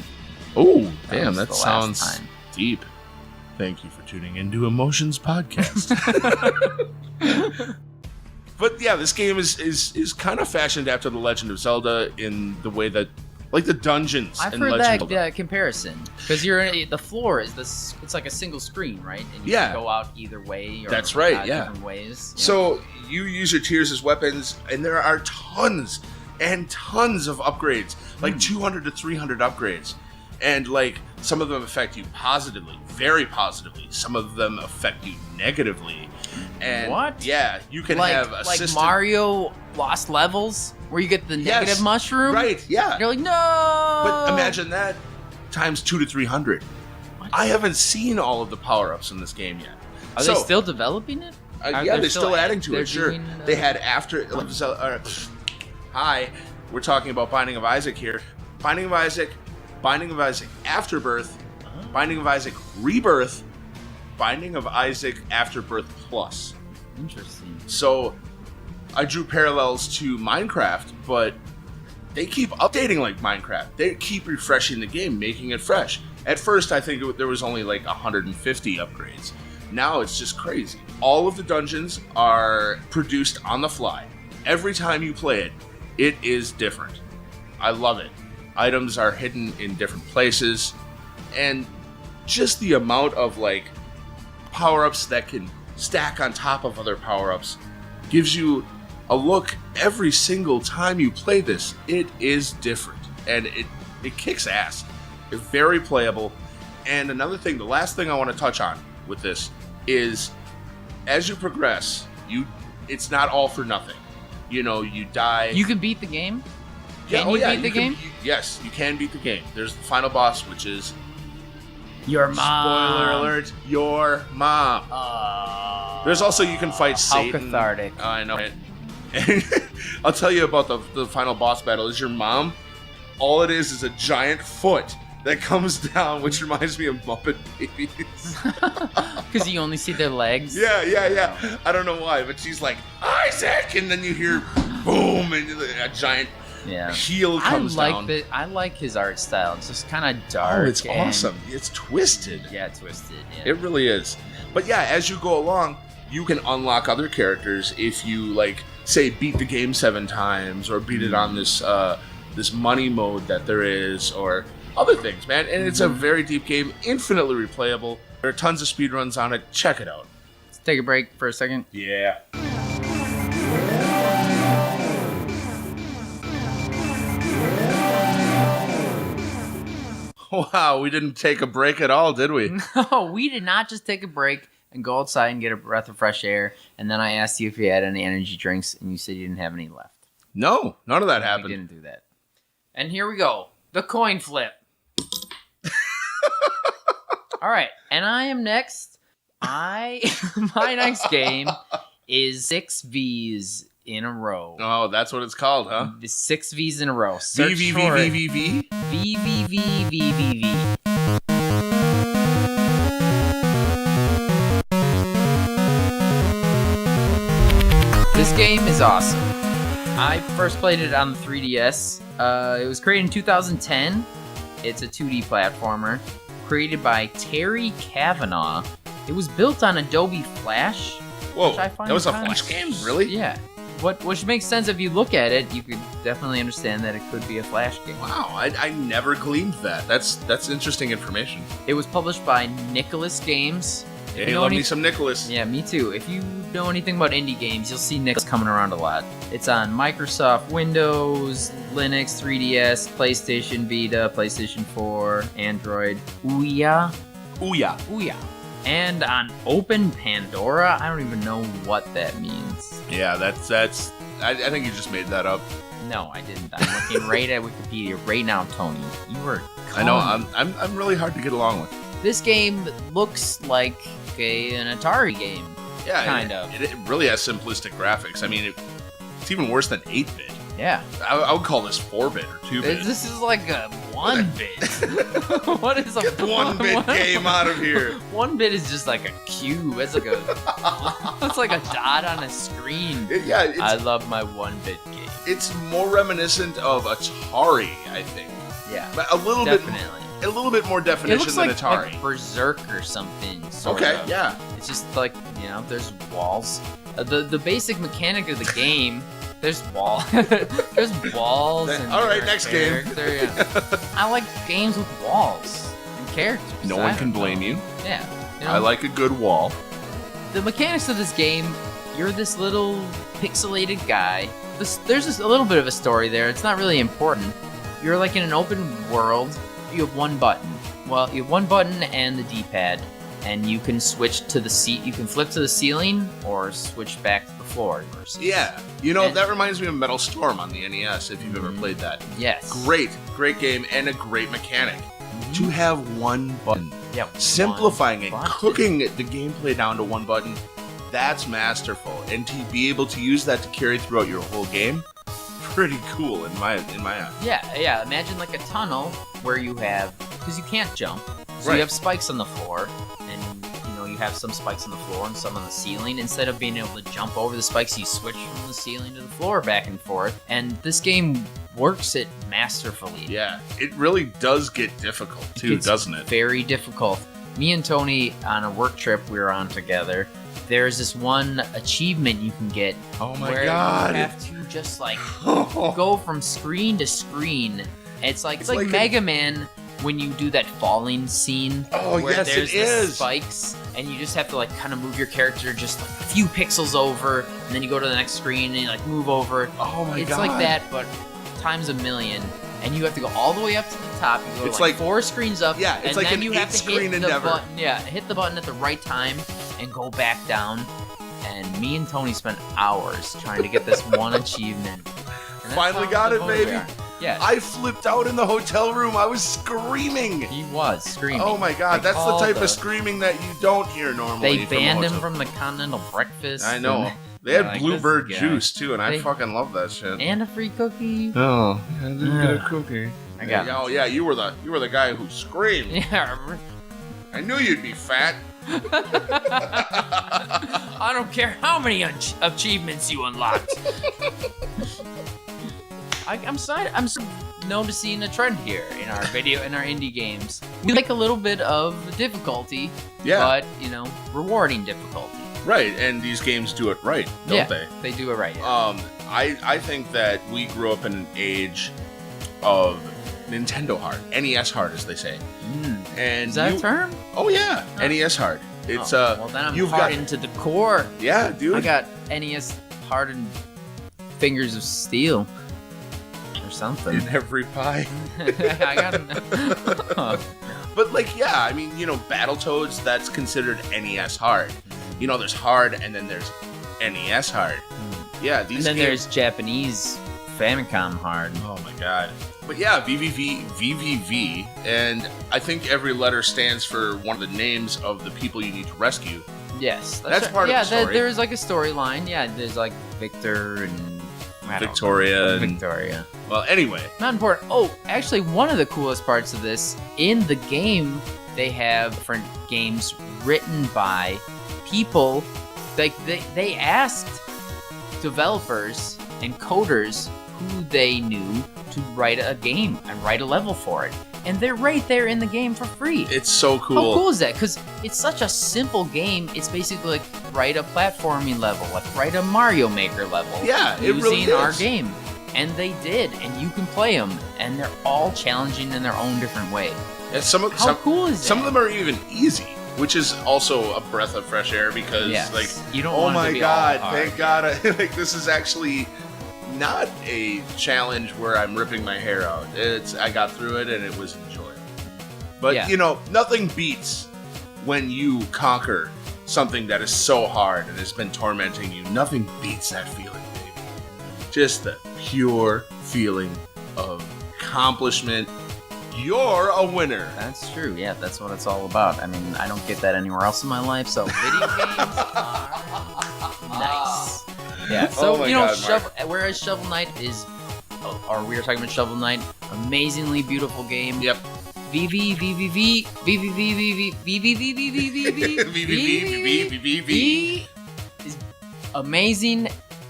Oh, damn, that sounds deep. Thank you for tuning into Emotions Podcast. But yeah, this game is kind of fashioned after The Legend of Zelda in the way that, like, the dungeons. I've in heard Legend of that comparison, because the floor is this. It's like a single screen, right? And you can go out either way. Or that's right. Yeah. Different ways. So you use your tears as weapons, and there are tons and tons of upgrades, like 200 to 300 upgrades, and like some of them affect you positively, very positively. Some of them affect you negatively. And what? Yeah, you can have assistant... like Mario Lost Levels, where you get the negative mushroom. Right? Yeah. You're like, no. But imagine that times 200 to 300. What? I haven't seen all of the power-ups in this game yet. Are they still developing it? Yeah, they're still adding to it. Sure. They had after. Hi, we're talking about Binding of Isaac here. Binding of Isaac, Binding of Isaac Afterbirth, Binding of Isaac Rebirth, Binding of Isaac Afterbirth Plus. Interesting. So I drew parallels to Minecraft, but they keep updating like Minecraft. They keep refreshing the game, making it fresh. At first, I think there was only like 150 upgrades. Now it's just crazy. All of the dungeons are produced on the fly. Every time you play it, it is different. I love it. Items are hidden in different places, and just the amount of like power-ups that can stack on top of other power-ups gives you a look every single time you play this. It is different, and it kicks ass. It's very playable. And another thing, the last thing I want to touch on with this is, as you progress, it's not all for nothing. You know, you die. You can beat the game? Yeah, Can you beat the game? Yes, you can beat the game. There's the final boss, which is... Your mom. Spoiler alert, your mom. There's also, you can fight Satan. How cathartic. I know it. And I'll tell you about the final boss battle. Is your mom. All it is a giant foot that comes down, which reminds me of Muppet Babies. Because you only see their legs? Yeah. I don't know why, but she's like, Isaac! And then you hear boom, and a giant heel comes down. I like his art style. It's just kind of dark. Oh, it's awesome. It's twisted. Yeah, twisted. Yeah. It really is. But yeah, as you go along, you can unlock other characters if you, like, say, beat the game 7 times, or beat it on this money mode that there is, or other things, man. And it's a very deep game, infinitely replayable. There are tons of speedruns on it. Check it out. Let's take a break for a second. Yeah. Wow, we didn't take a break at all, did we? No, we did not just take a break and go outside and get a breath of fresh air, and then I asked you if you had any energy drinks, and you said you didn't have any left. No, none of that happened. We didn't do that. And here we go. The coin flip. All right, and I am next. My next game is 6 V's in a row. Oh, that's what it's called, huh? The 6 V's in a row. VVVVVV? VVVVVV. This game is awesome. I first played it on the 3DS. It was created in 2010. It's a 2D platformer created by Terry Kavanaugh. It was built on Adobe Flash. Whoa, which I find that was a Flash game? Really? Yeah. Which makes sense if you look at it. You could definitely understand that it could be a Flash game. Wow, I never gleaned that. That's interesting information. It was published by Nicholas Games. Yeah, you love me some Nicholas. Yeah, me too. If you know anything about indie games, you'll see Nicholas coming around a lot. It's on Microsoft Windows, Linux, 3DS, PlayStation Vita, PlayStation 4, Android, Ouya, and on Open Pandora. I don't even know what that means. Yeah, that's. I think you just made that up. No, I didn't. I'm looking right at Wikipedia right now, Tony. You were. I know. I'm really hard to get along with. This game looks like an Atari game. Yeah, kind of. It really has simplistic graphics. I mean, it's even worse than 8-bit. Yeah. I would call this 4-bit or 2-bit. This is like a 1-bit. What is a Get the 1-bit game out of here? 1-bit is just like a cube. It's like it's like a dot on a screen. I love my 1-bit game. It's more reminiscent of Atari, I think. Yeah. But a little bit more definition than Atari. Like Berserk or something. Okay, yeah. It's just like, there's walls. The basic mechanic of the game. There's walls. There's walls. All right, next game. I like games with walls and characters. No one can blame you. Yeah. I like a good wall. The mechanics of this game, you're this little pixelated guy. There's just a little bit of a story there. It's not really important. You're like in an open world. You have one button. Well, you have one button and the D-pad. And you can switch to the seat. You can flip to the ceiling or switch back to the floor. Yeah, that reminds me of Metal Storm on the NES. If you've ever played that, yes, great game and a great mechanic. To have one button, simplifying it, cooking the gameplay down to one button, that's masterful. And to be able to use that to carry throughout your whole game, pretty cool in my eyes. Yeah. Imagine like a tunnel where you have, because you can't jump, so you have spikes on the floor. You you have some spikes on the floor and some on the ceiling. Instead of being able to jump over the spikes, you switch from the ceiling to the floor back and forth. And this game works it masterfully. Yeah, it really does get difficult too, doesn't it? Very difficult. Me and Tony, on a work trip we were on together, there's this one achievement you can get. Oh my where god! You have to just like go from screen to screen. It's like Mega Man when you do that falling scene. Oh where yes, there's it is. Spikes, and you just have to like kind of move your character just a few pixels over, and then you go to the next screen and you like move over. Oh my god! It's like that, but times a million. And you have to go all the way up to the top. You go it's like 4 screens up. Yeah, it's and like then an you have to 8-screen hit the endeavor. button. Yeah, hit the button at the right time and go back down. And me and Tony spent hours trying to get this one achievement. Finally got it, baby. Yeah. I flipped out in the hotel room. I was screaming. He was screaming. Oh my god, that's the type of screaming that you don't hear normally. They banned him from the Continental Breakfast. I know. They had like, bluebird this guy. juice too, and I fucking love that shit. And a free cookie. Oh, I didn't get a cookie. I got Oh yeah, you were the guy who screamed. Yeah. I knew you'd be fat. I don't care how many achievements you unlocked. I'm noticing a trend here in our indie games. We like a little bit of difficulty, but rewarding difficulty. Right, and these games do it right, don't they? They do it right. Yeah. I think that we grew up in an age of Nintendo hard, NES hard, as they say. And is that a term? Oh yeah, NES hard. It's well then I'm hardened to the core. Yeah, dude. I got NES hardened fingers of steel. Or something. In every pie. I got But like, yeah, I mean, Battletoads, that's considered NES hard. There's hard and then there's NES hard. Yeah, these. And then there's Japanese Famicom hard. Oh my god. But yeah, VVV, and I think every letter stands for one of the names of the people you need to rescue. Yes, that's part of the story. There's like a storyline. Yeah, there's like Victor and Victoria. Well, anyway. Not important. Oh, actually, one of the coolest parts of this, in the game, they have different games written by people. Like they asked developers and coders who they knew to write a game and write a level for it. And they're right there in the game for free. It's so cool. How cool is that? Because it's such a simple game. It's basically like write a platforming level, like write a Mario Maker level. Yeah, it really is. Using our game. And they did, and you can play them, and they're all challenging in their own different way. And How cool is that? Some of them are even easy, which is also a breath of fresh air because, you don't oh want my it to be god, all hard. thank god, like this is actually not a challenge where I'm ripping my hair out. I got through it and it was enjoyable. But nothing beats when you conquer something that is so hard and has been tormenting you. Nothing beats that feeling, baby. Just the pure feeling of accomplishment. You're a winner. That's true. Yeah, that's what it's all about. I mean, I don't get that anywhere else in my life, so video games are nice. Yeah. So whereas Shovel Knight is, or we were talking about Shovel Knight, amazingly beautiful game. Yep. VVVVV is amazing.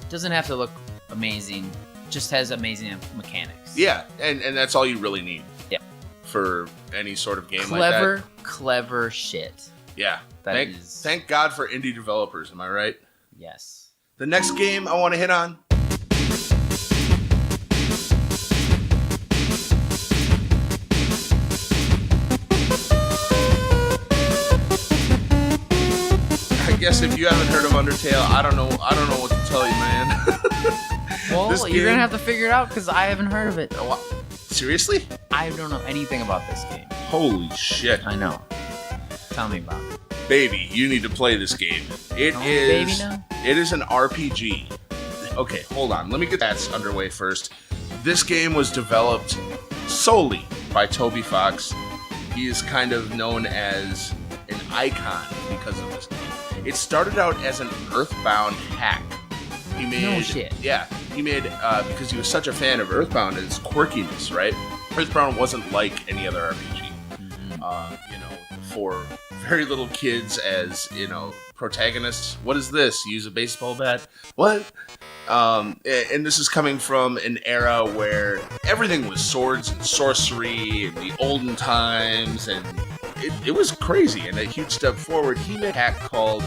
Doesn't have to look amazing. Just has amazing mechanics. Yeah, and that's all you really need. Yeah. For any sort of game like that. Clever shit. Yeah. Thank God for indie developers, am I right? Yes. The next game I want to hit on. I guess if you haven't heard of Undertale, I don't know what to tell you, man. Well, you're gonna have to figure it out because I haven't heard of it. Seriously? I don't know anything about this game. Holy shit. I know. Tell me about it. Baby, you need to play this game. It is an RPG. Okay, hold on. Let me get that underway first. This game was developed solely by Toby Fox. He is kind of known as an icon because of this game. It started out as an Earthbound hack. He made, no shit. Yeah, he made, because he was such a fan of Earthbound and its quirkiness, right? Earthbound wasn't like any other RPG. for very little kids as, protagonists. What is this? Use a baseball bat? What? And this is coming from an era where everything was swords and sorcery in the olden times, and it was crazy and a huge step forward. He made a hack called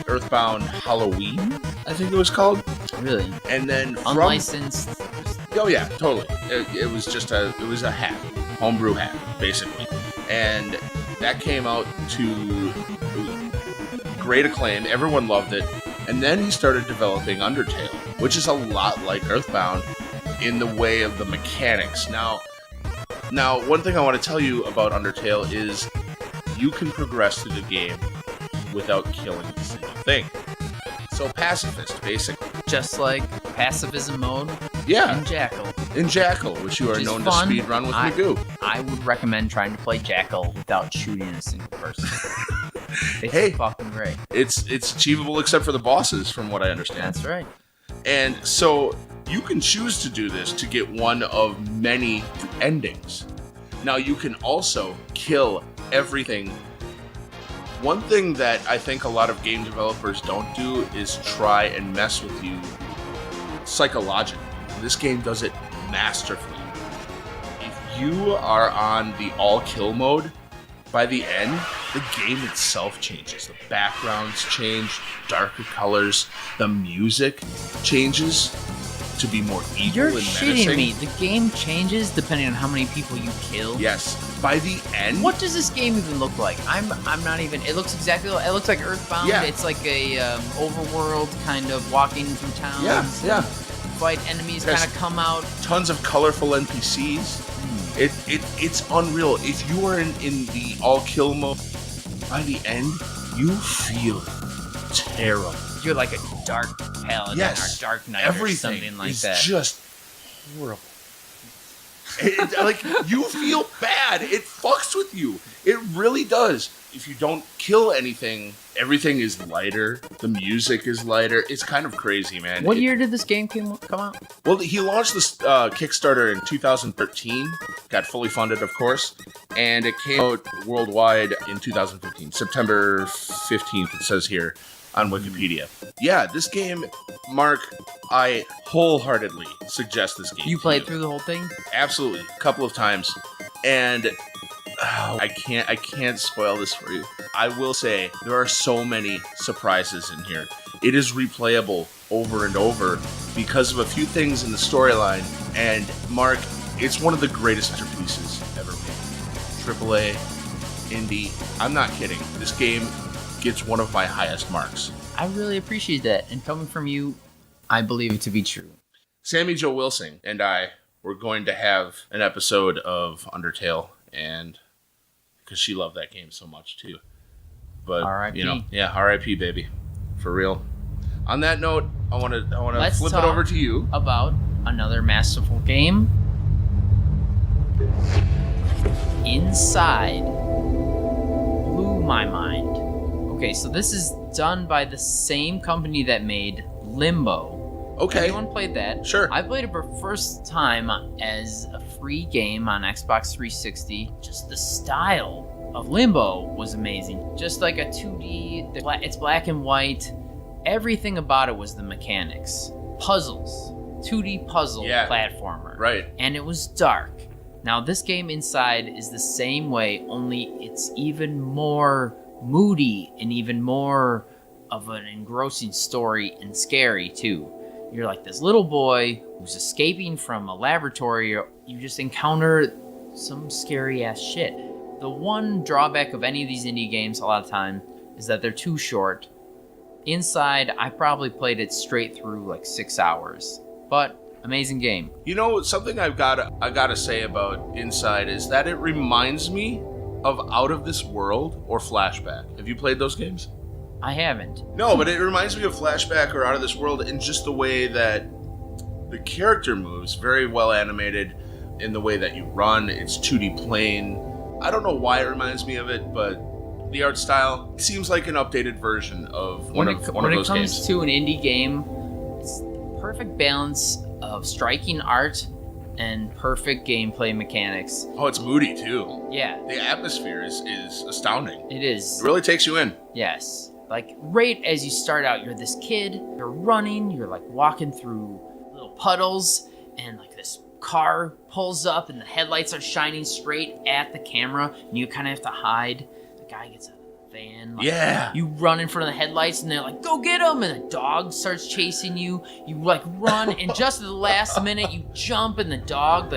Earthbound Halloween, I think it was called. Really? And then unlicensed. Oh yeah, totally. It was just a hack, homebrew hack, basically, and that came out to great acclaim. Everyone loved it. And then he started developing Undertale, which is a lot like Earthbound in the way of the mechanics. Now, one thing I want to tell you about Undertale is you can progress through the game without killing a single thing. So pacifist, basically. Just like pacifism mode Yeah. in Jackal. In Jackal, which you are known to speedrun with Magoo. I would recommend trying to play Jackal without shooting a single person. Hey, fucking great. It's achievable except for the bosses, from what I understand. That's right. And so you can choose to do this to get one of many endings. Now you can also kill everything. One thing that I think a lot of game developers don't do is try and mess with you psychologically. This game does it masterfully. If you are on the all-kill mode, by the end, the game itself changes. The backgrounds change, darker colors, the music changes to be more evil You're and menacing. shitting me. The game changes depending on how many people you kill. Yes. By the end, What does this game even look like? I'm not even. It looks exactly. It looks like Earthbound. Yeah. It's like a overworld kind of walking through towns. Yeah. Fight enemies, There's kind of come out. tons of colorful NPCs. It's unreal. If you are in the all kill mode, by the end, you feel terrible. You're like a dark paladin or dark knight or something like is that. Just horrible. Like, you feel bad. It fucks with you. It really does. If you don't kill anything, everything is lighter. The music is lighter. It's kind of crazy, man. What year did this game come out? Well, he launched this Kickstarter in 2013. Got fully funded, of course. And it came out worldwide in 2015. September 15th, it says here on Wikipedia. Yeah, this game, Mark, I wholeheartedly suggest this game. You played through the whole thing? Absolutely, a couple of times, and I can't spoil this for you. I will say there are so many surprises in here. It is replayable over and over because of a few things in the storyline. And Mark, it's one of the greatest masterpieces ever made. AAA, indie. I'm not kidding. This game gets one of my highest marks. I really appreciate that, and coming from you, I believe it to be true. Sammy Jo Wilson and I were going to have an episode of Undertale, and because she loved that game so much too. But R.I.P. R.I.P. baby, for real. On that note, I want to flip it talk over to you about another masterful game. Inside blew my mind. Okay, so this is done by the same company that made Limbo. Okay. Anyone played that? Sure. I played it for first time as a free game on Xbox 360. Just the style of Limbo was amazing. Just like a 2D, it's black and white. Everything about it was the mechanics. Puzzles. 2D puzzle platformer. Right. And it was dark. Now this game Inside is the same way, only it's even more moody and even more of an engrossing story and scary too. You're like this little boy who's escaping from a laboratory. You just encounter some scary ass shit. The one drawback of any of these indie games a lot of time is that they're too short. Inside, I probably played it straight through like 6 hours, but amazing game. You know, something I gotta say about Inside is that it reminds me of Out of This World or Flashback. Have you played those games? I haven't. No, but it reminds me of Flashback or Out of This World in just the way that the character moves, very well animated in the way that you run. It's 2D plane. I don't know why it reminds me of it, but the art style seems like an updated version of one of those games. When it comes to an indie game, it's the perfect balance of striking art and perfect gameplay mechanics. Oh, it's moody too. Yeah. The atmosphere is astounding. It is. It really takes you in. Yes. Like, right as you start out, you're this kid, you're running, you're like walking through little puddles, and like this car pulls up and the headlights are shining straight at the camera, and you kind of have to hide. The guy gets out of the van. Like, yeah. You run in front of the headlights, and they're like, go get him! And a dog starts chasing you. You like run, and just at the last minute, you jump, and the dog,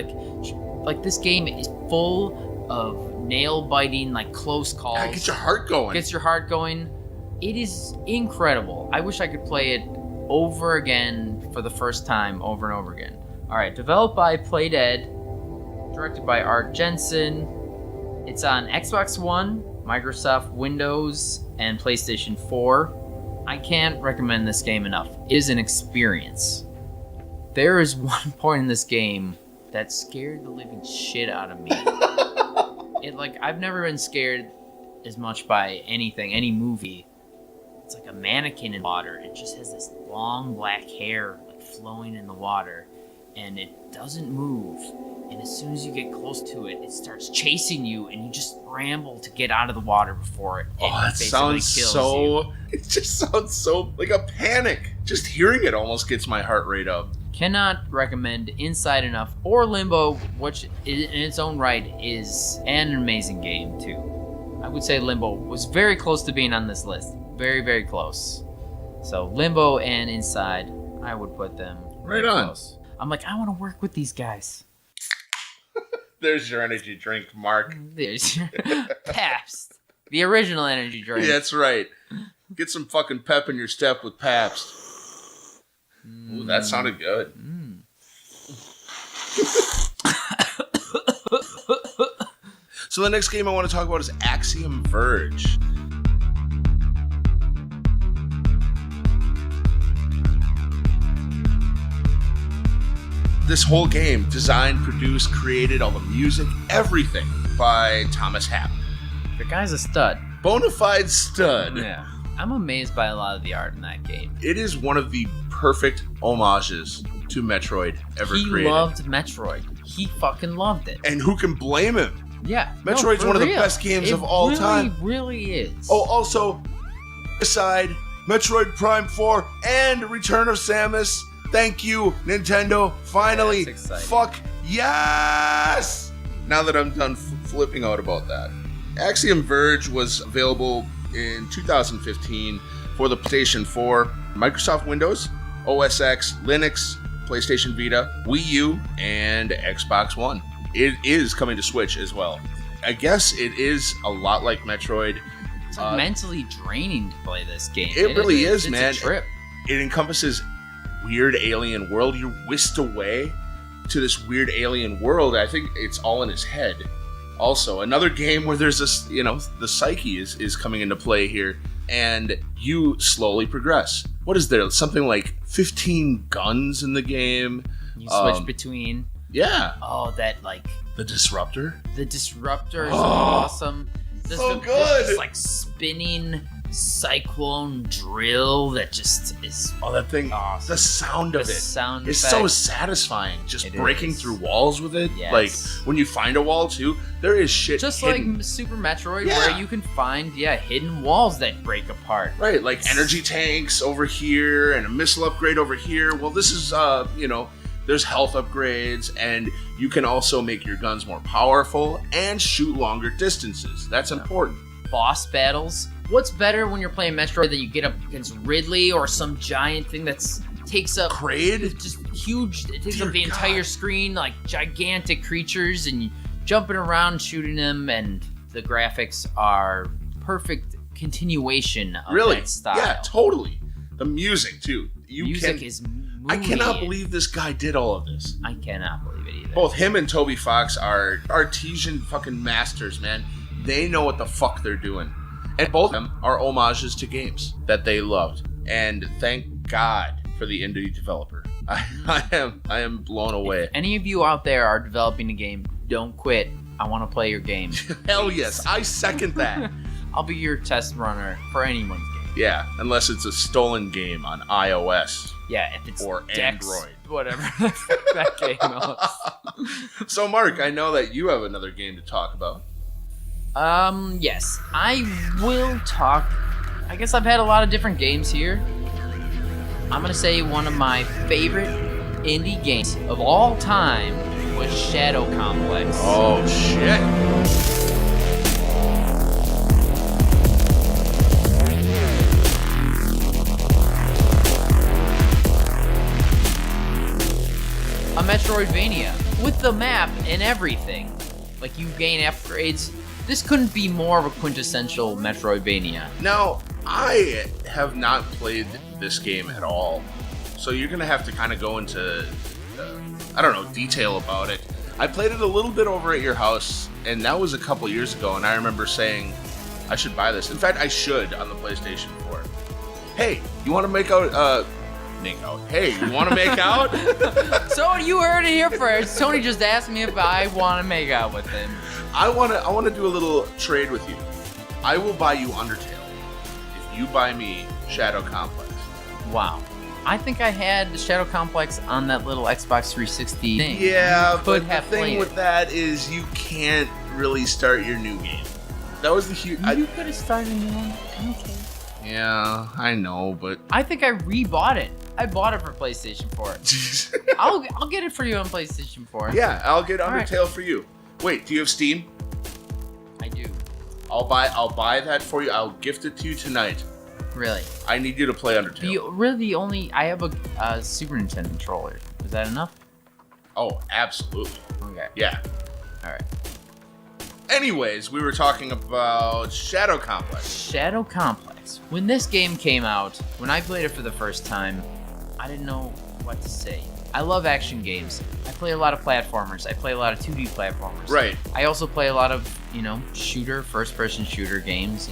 like this game is full of nail-biting, like close calls. Yeah, get your heart going. Gets your heart going. It is incredible. I wish I could play it over again for the first time, over and over again. All right, developed by Playdead, directed by Art Jensen. It's on Xbox One, Microsoft Windows, and PlayStation 4. I can't recommend this game enough. It is an experience. There is one point in this game that scared the living shit out of me. I've never been scared as much by anything, any movie. It's like a mannequin in water. It just has this long black hair like flowing in the water, and it doesn't move. And as soon as you get close to it, it starts chasing you, and you just scramble to get out of the water before it. That sounds so. It just sounds so like a panic. Just hearing it almost gets my heart rate up. Cannot recommend Inside Enough or Limbo, which in its own right is an amazing game too. I would say Limbo was very close to being on this list. Very, very close. So Limbo and Inside, I would put them right on. Close. I'm like, I want to work with these guys. There's your energy drink, Mark. There's your Pabst. The original energy drink. Yeah, that's right. Get some fucking pep in your step with Pabst. Ooh, that sounded good. So the next game I want to talk about is Axiom Verge. This whole game, designed, produced, created, all the music, everything by Thomas Happ. The guy's a stud. Bonafide stud. Yeah. I'm amazed by a lot of the art in that game. It is one of the perfect homages to Metroid ever created. He loved Metroid. He fucking loved it. And who can blame him? Yeah. Metroid's one of the best games of all time. It really is. Oh, also, aside, Metroid Prime 4 and Return of Samus. Thank you, Nintendo. Finally. That's exciting. Fuck yes! Now that I'm done flipping out about that. Axiom Verge was available in 2015 for the PlayStation 4, Microsoft Windows, OS X, Linux, PlayStation Vita, Wii U, and Xbox One. It is coming to Switch as well. I guess it is a lot like Metroid. It's like mentally draining to play this game. It really is, man. It's a trip. It encompasses weird alien world. You're whisked away to this weird alien world. I think it's all in his head. Also, another game where there's this, the psyche is coming into play here, and you slowly progress. What is there? Something like 15 guns in the game. You switch between. Yeah. Oh, the Disruptor. The Disruptor is awesome. So good. This spinning cyclone drill that just is that thing awesome. The sound of it sound is so satisfying, just it breaking is. through walls with it. Yes. Like when you find a wall too, there is shit just hidden. like Super Metroid, where you can find hidden walls that break apart, right? Like energy tanks over here and a missile upgrade over here. Well, this is there's health upgrades, and you can also make your guns more powerful and shoot longer distances. That's important. Boss battles. What's better when you're playing Metroid that you get up against Ridley or some giant thing that's takes up Kraid? Just huge. It takes Dear up the entire God. screen, like gigantic creatures, and you jumping around shooting them, and the graphics are perfect continuation of that style. Yeah, totally. The music too. Music is moody. I cannot believe this guy did all of this. I cannot believe it either. Both him and Toby Fox are artesian fucking masters, man. They know what the fuck they're doing. And both of them are homages to games that they loved. And thank God for the indie developer. I am blown away. If any of you out there are developing a game, don't quit. I want to play your game. Hell yes, I second that. I'll be your test runner for anyone's game. Yeah, unless it's a stolen game on iOS. Yeah, if it's or Dex Android. whatever that game was. So, Mark, I know that you have another game to talk about. Yes. I will talk. I guess I've had a lot of different games here. I'm gonna say one of my favorite indie games of all time was Shadow Complex. Oh, shit. A Metroidvania with the map and everything. Like, you gain upgrades. This couldn't be more of a quintessential Metroidvania. Now, I have not played this game at all, so you're gonna have to kind of go into, I don't know, detail about it. I played it a little bit over at your house, and that was a couple years ago, and I remember saying I should buy this. In fact, I should on the PlayStation 4. Hey, you want to make out? Hey, you want to make out? So you heard it here first. Tony just asked me if I want to make out with him. I want to do a little trade with you. I will buy you Undertale if you buy me Shadow Complex. Wow. I think I had the Shadow Complex on that little Xbox 360 thing. Yeah, but the thing with that is you can't really start your new game. That was the huge... You could have started a new one. Okay. Yeah, I know, but... I think I rebought it. I bought it for PlayStation 4. I'll get it for you on PlayStation 4. Yeah, I'll get Undertale right. for you. Wait, do you have Steam? I do. I'll buy that for you. I'll gift it to you tonight. Really? I need you to play Undertale. I have a Super Nintendo controller. Is that enough? Oh, absolutely. Okay. Yeah. All right. Anyways, we were talking about Shadow Complex. Shadow Complex. When this game came out, when I played it for the first time, I didn't know what to say. I love action games. I play a lot of platformers. I play a lot of 2D platformers. Right. I also play a lot of, first-person shooter games,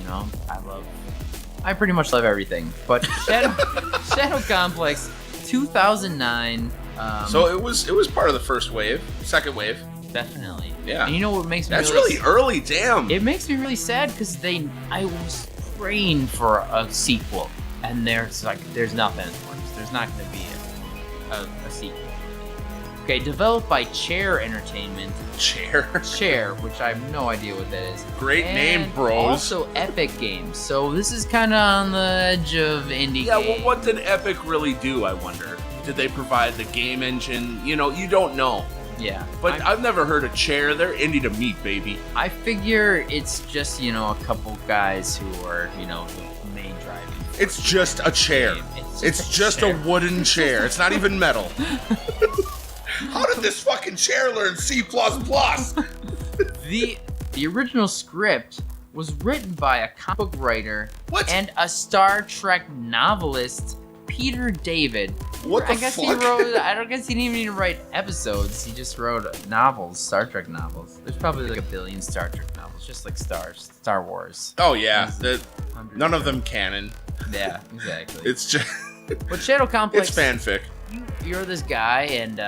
I pretty much love everything. But Shadow Complex, 2009. So it was part of the first wave, second wave. Definitely. Yeah. And you know what makes me That's really early, damn. It makes me really sad because I was praying for a sequel, and there's nothing. There's not going to be a sequel. Okay, developed by Chair Entertainment. Chair, which I have no idea what that is. Great name, bros. Also Epic Games. So this is kind of on the edge of indie Yeah, game. well, what did Epic really do, I wonder? Did they provide the game engine? You don't know. Yeah. But I've never heard of Chair. They're indie to meat, baby. I figure it's just, a couple guys who are, the main driving force. It's just a chair. It's just a wooden chair. It's not even metal. How did this fucking chair learn C++? The original script was written by a comic book writer and a Star Trek novelist, Peter David. What the fuck? I guess he didn't even need to write episodes. He just wrote novels, Star Trek novels. There's probably like a billion Star Trek novels, just like Star Wars. Oh yeah, none of them canon. Yeah, exactly. It's just. But Shadow Complex. It's fanfic. You're this guy, and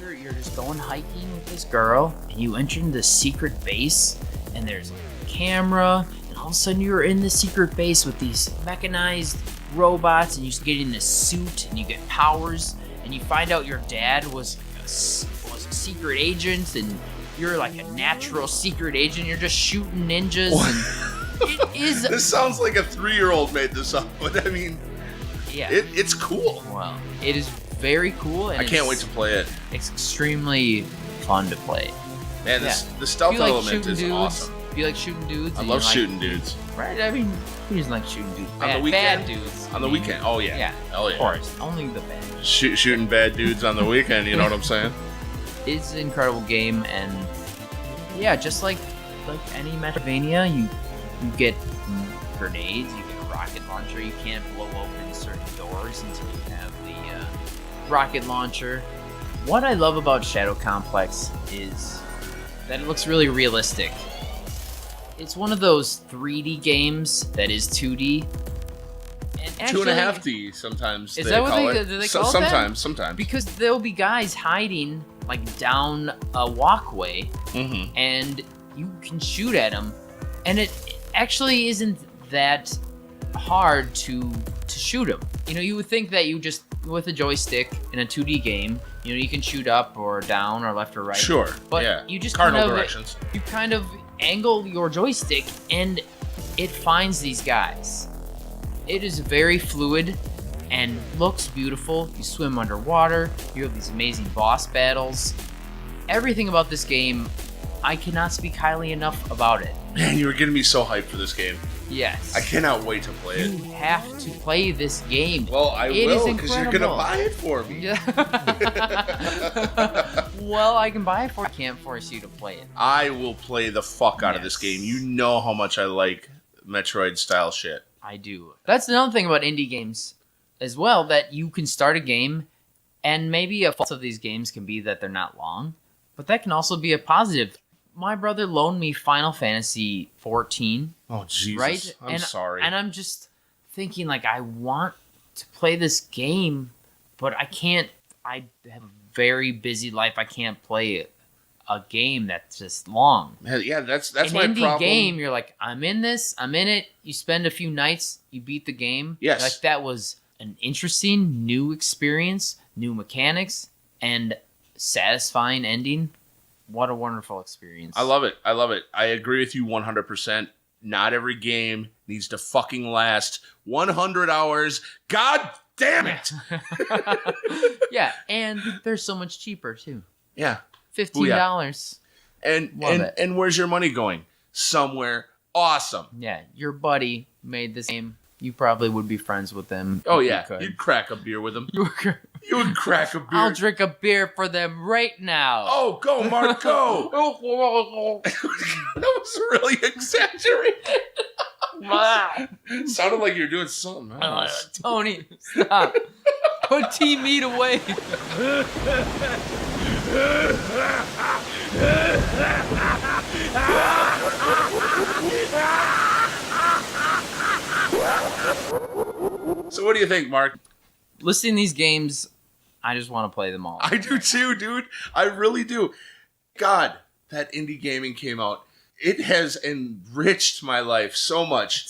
you're just going hiking with this girl, and you enter into the secret base, and there's a camera, and all of a sudden you're in the secret base with these mechanized robots, and you get in this suit, and you get powers, and you find out your dad was a secret agent, and you're like a natural secret agent. You're just shooting ninjas. And it is. This sounds like a 3-year-old made this up, but I mean, yeah, it's cool. Well, it is very cool, and I can't wait to play it. It's extremely fun to play. Man, the stealth element is awesome. If you like shooting dudes, I love shooting dudes. Right? I mean, who doesn't like shooting dudes? On the weekend? Bad dudes. On the weekend? Oh yeah. Yeah. Hell yeah. Of course. Only the bad. Shooting bad dudes on the weekend. You know what I'm saying? It's an incredible game, and yeah, just like any Metroidvania, you get grenades, you get a rocket launcher. You can't blow open certain doors until you have the rocket launcher. What I love about Shadow Complex is that it looks really realistic. It's one of those 3D games that is 2D. And actually, 2.5D sometimes. Is that what they call it? Sometimes. Because there'll be guys hiding like down a walkway, and you can shoot at them, and it actually isn't that hard to shoot them. You would think that you just with a joystick in a 2D game. You know, you can shoot up or down or left or right. Sure. But yeah. you just cardinal kind of, directions. You kind of angle your joystick and it finds these guys. It is very fluid and looks beautiful. You swim underwater. You have these amazing boss battles. Everything about this game, I cannot speak highly enough about it. Man, you were getting me so hyped for this game. Yes. I cannot wait to play it. You have to play this game. Well, I It will, is because you're going to incredible. buy it for me. Yeah. Well, I can buy it for you. I can't force you to play it. I will play the fuck out of this game. You know how much I like Metroid-style shit. I do. That's another thing about indie games as well, that you can start a game, and maybe a fault of these games can be that they're not long, but that can also be a positive. My brother loaned me Final Fantasy 14. Oh, Jesus. Right? I'm sorry. And I'm just thinking, like, I want to play this game, but I can't. I have a very busy life. I can't play a game that's just long. Yeah, that's An my indie problem. game, you're like, I'm in this, I'm in it. You spend a few nights, you beat the game. Yes. Like, that was an interesting, new experience, new mechanics, and satisfying ending. What a wonderful experience. I love it. I love it. I agree with you 100%. Not every game needs to fucking last 100 hours. God damn it! Yeah, and they're so much cheaper, too. Yeah. $15. And where's your money going? Somewhere awesome. Yeah, your buddy made this game. You probably would be friends with them. Oh, if yeah. You could. You'd crack a beer with them. You would crack a beer. I'll drink a beer for them right now. Oh, go, Mark, go. That was really exaggerated. Wow. Sounded like you were doing something else. Tony, stop. Put team meat away. So what do you think, Mark? Listening to these games, I just want to play them all. I do too, dude. I really do. God, that indie gaming came out. It has enriched my life so much.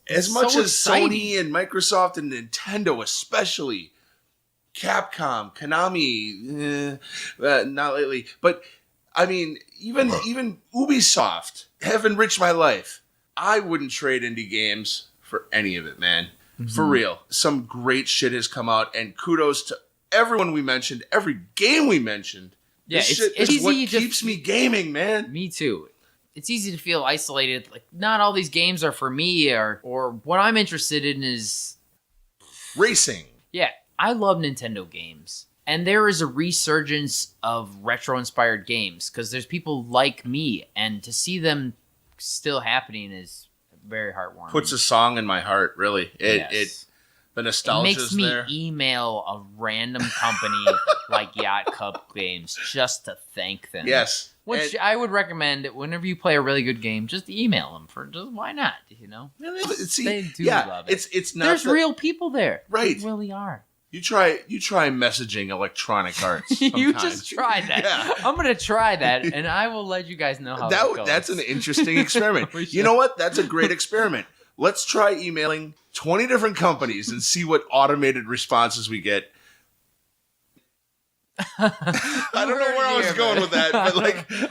As much as Sony and Microsoft and Nintendo especially. Capcom, Konami, not lately. But, I mean, even Ubisoft have enriched my life. I wouldn't trade indie games for any of it, man. Mm-hmm. For real. Some great shit has come out, and kudos to everyone we mentioned, every game we mentioned. Yeah, this shit is what keeps me gaming, man. Me too. It's easy to feel isolated. Like, not all these games are for me, or what I'm interested in is racing. Yeah, I love Nintendo games. And there is a resurgence of retro-inspired games, because there's people like me, and to see them still happening is very heartwarming. Puts a song in my heart, really. The nostalgia's there. It makes me email a random company like Yacht Cup Games just to thank them. Yes. Which I would recommend, whenever you play a really good game, just email them for just why not, you know? See, they do love it. It's not There's real people there. Right. There really are. You try messaging Electronic Arts. You just try that. Yeah. I'm gonna try that, and I will let you guys know how that goes. That's an interesting experiment. You know what? That's a great experiment. Let's try emailing 20 different companies and see what automated responses we get. I don't know where I was going with that, but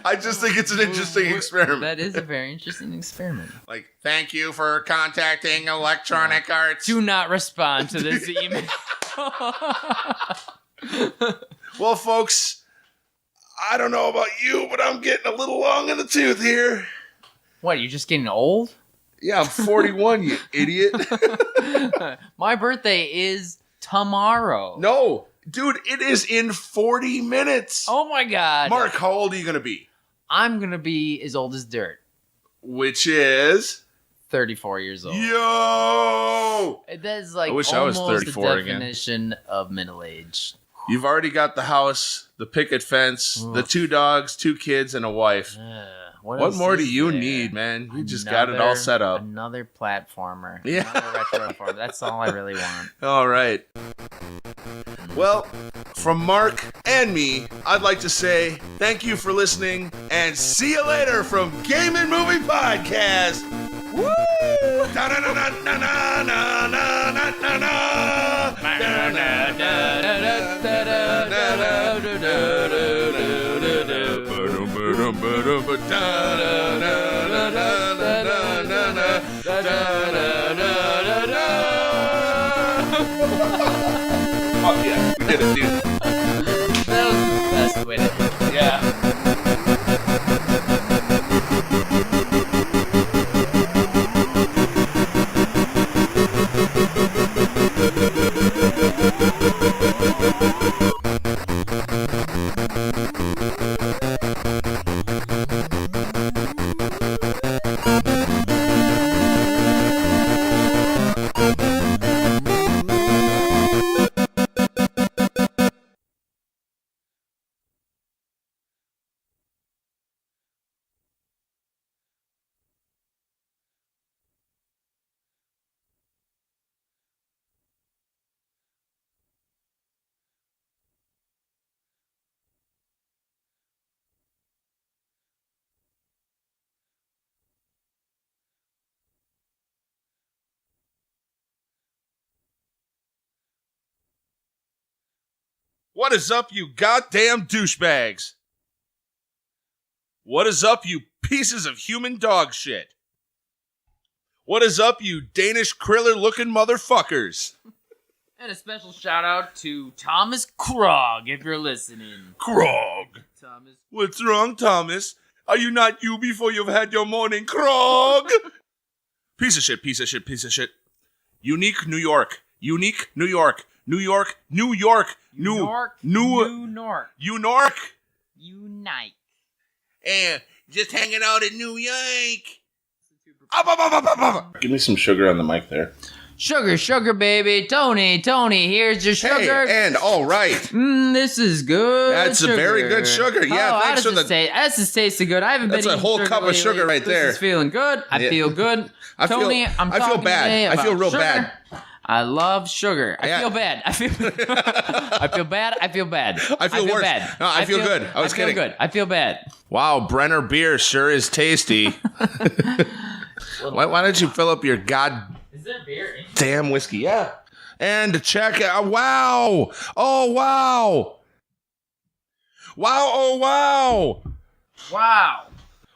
I just think it's an interesting experiment. That is a very interesting experiment. Thank you for contacting Electronic Arts. Do not respond to this email. Well, folks, I don't know about you, but I'm getting a little long in the tooth here. What, you're just getting old? Yeah, I'm 41, you idiot. My birthday is tomorrow. No, dude, it is in 40 minutes. Oh my God. Mark, how old are you going to be? I'm going to be as old as dirt. Which is? 34 years old. Yo! That's I wish I was 34 the definition of middle age. You've already got the house, the picket fence, the 2 dogs, 2 kids, and a wife. What more do you need, man? You just got it all set up. Another platformer. Yeah. Another retro platformer. That's all I really want. All right. Well, from Mark and me, I'd like to say thank you for listening, and see you later from Game and Movie Podcast. Woo! Da-na-na-na-na-na-na-na-na-na. Fuck yeah, we did it, dude. That was the best way to do it. Yeah. What is up, you goddamn douchebags? What is up, you pieces of human dog shit? What is up, you Danish Kriller-looking motherfuckers? And a special shout out to Thomas Krog, if you're listening. Krog. Thomas. What's wrong, Thomas? Are you not you before you've had your morning, Krog? Piece of shit, piece of shit, piece of shit. Unique New York. Unique New York. New York. New York. New York. Unite. And just hanging out in New York. Give me some sugar on the mic there. Sugar, baby. Tony, here's your sugar. Hey, and all right. This is good. That's sugar. a very good sugar. Yeah, thanks for the. This is tasting good. I haven't been. That's a whole cup of sugar right there. This is feeling good. I feel good. Tony, I feel bad. I feel real bad. I love sugar. I feel bad. I feel bad. I feel worse. Bad. No, I feel good. I was kidding. Good. I feel bad. Wow, Brenner beer sure is tasty. Why don't you fill up your Is there beer in damn whiskey? Yeah. And check it out. Wow. Oh, wow. Wow. Oh, wow. Wow.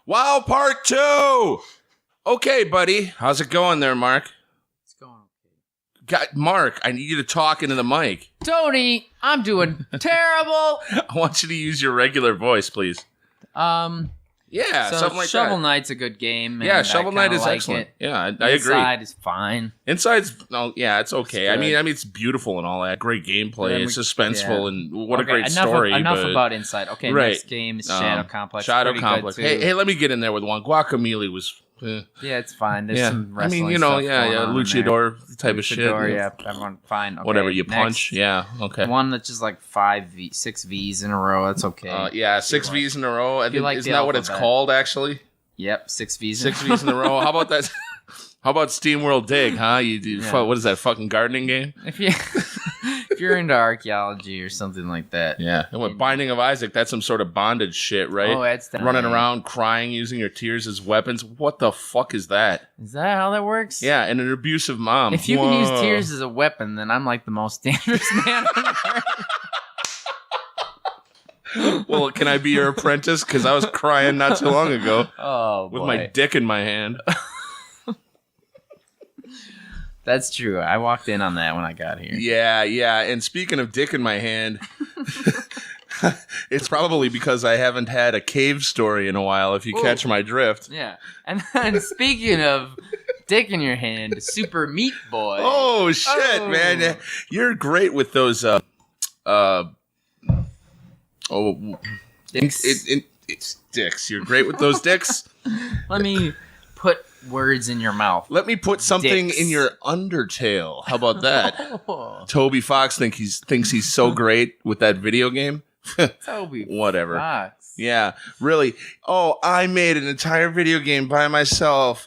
Wow, part 2. Okay, buddy. How's it going there, Mark? It's going okay. Mark, I need you to talk into the mic. Tony, I'm doing terrible. I want you to use your regular voice, please. Yeah, so something like Shovel that. Knight's a good game. Yeah, Shovel Knight is like excellent. It. Yeah, I agree. Inside is fine. Inside's it's okay. It's I mean it's beautiful and all that. Great gameplay. It's suspenseful and what a great enough story. Enough about Inside. Okay, right. Next game is Shadow Complex. Shadow Complex. Hey, let me get in there with one. Guacamelee was. Yeah, it's fine. There's some wrestling luchador type of shit. Yeah, everyone fine. Okay, whatever you punch. Yeah, okay. One that's just like 6 V's in a row. That's okay. 6 V's in a row. I think, like isn't that what it's called actually? Yep, 6 V's. 6 V's in a row. How about that? How about SteamWorld Dig? Huh? You do what is that fucking gardening game? If you're into archaeology or something like that. Yeah. And with Binding of Isaac, that's some sort of bondage shit, right? Oh, that's running around crying, using your tears as weapons. What the fuck is that? Is that how that works? Yeah, and an abusive mom. If you can use tears as a weapon, then I'm like the most dangerous man on earth. Well, can I be your apprentice? Because I was crying not too long ago. Oh, boy. With my dick in my hand. That's true. I walked in on that when I got here. Yeah. And speaking of dick in my hand, it's probably because I haven't had a cave story in a while, if you catch my drift. Yeah. And then speaking of dick in your hand, Super Meat Boy. Oh, shit, man. You're great with those, dicks. It's dicks. You're great with those dicks. Let me put words in your mouth. Let me put something Dicks. in your Undertale. How about that? Oh. Toby Fox thinks he's so great with that video game. Toby Whatever. Fox. Yeah, really. Oh, I made an entire video game by myself.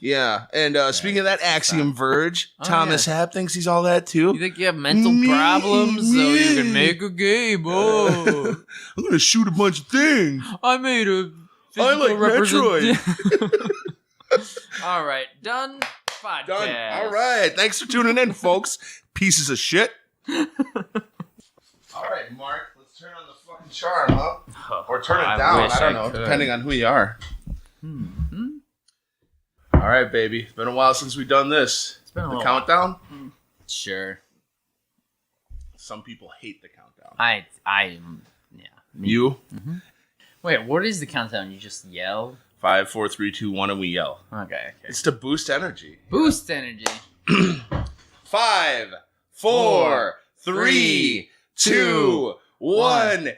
Yeah, and speaking of that, Axiom Verge, Thomas Happ thinks he's all that too. You think you have mental problems so you can make a game? Oh. I'm gonna shoot a bunch of things. I like Metroid. All right, done podcast. Done. All right. Thanks for tuning in, folks. Pieces of shit. All right, Mark. Let's turn on the fucking charm, huh? Or turn it down. I don't know, depending on who you are. Mm-hmm. All right, baby. It's been a while since we've done this. It's been a the while. Countdown? Sure. Some people hate the countdown. Yeah. Me. You? Mm-hmm. Wait, what is the countdown? You just yell? 5, 4, 3, 2, 1, and we yell. Okay. It's to boost energy. Boost energy. 5, 4, 3, 2, 1.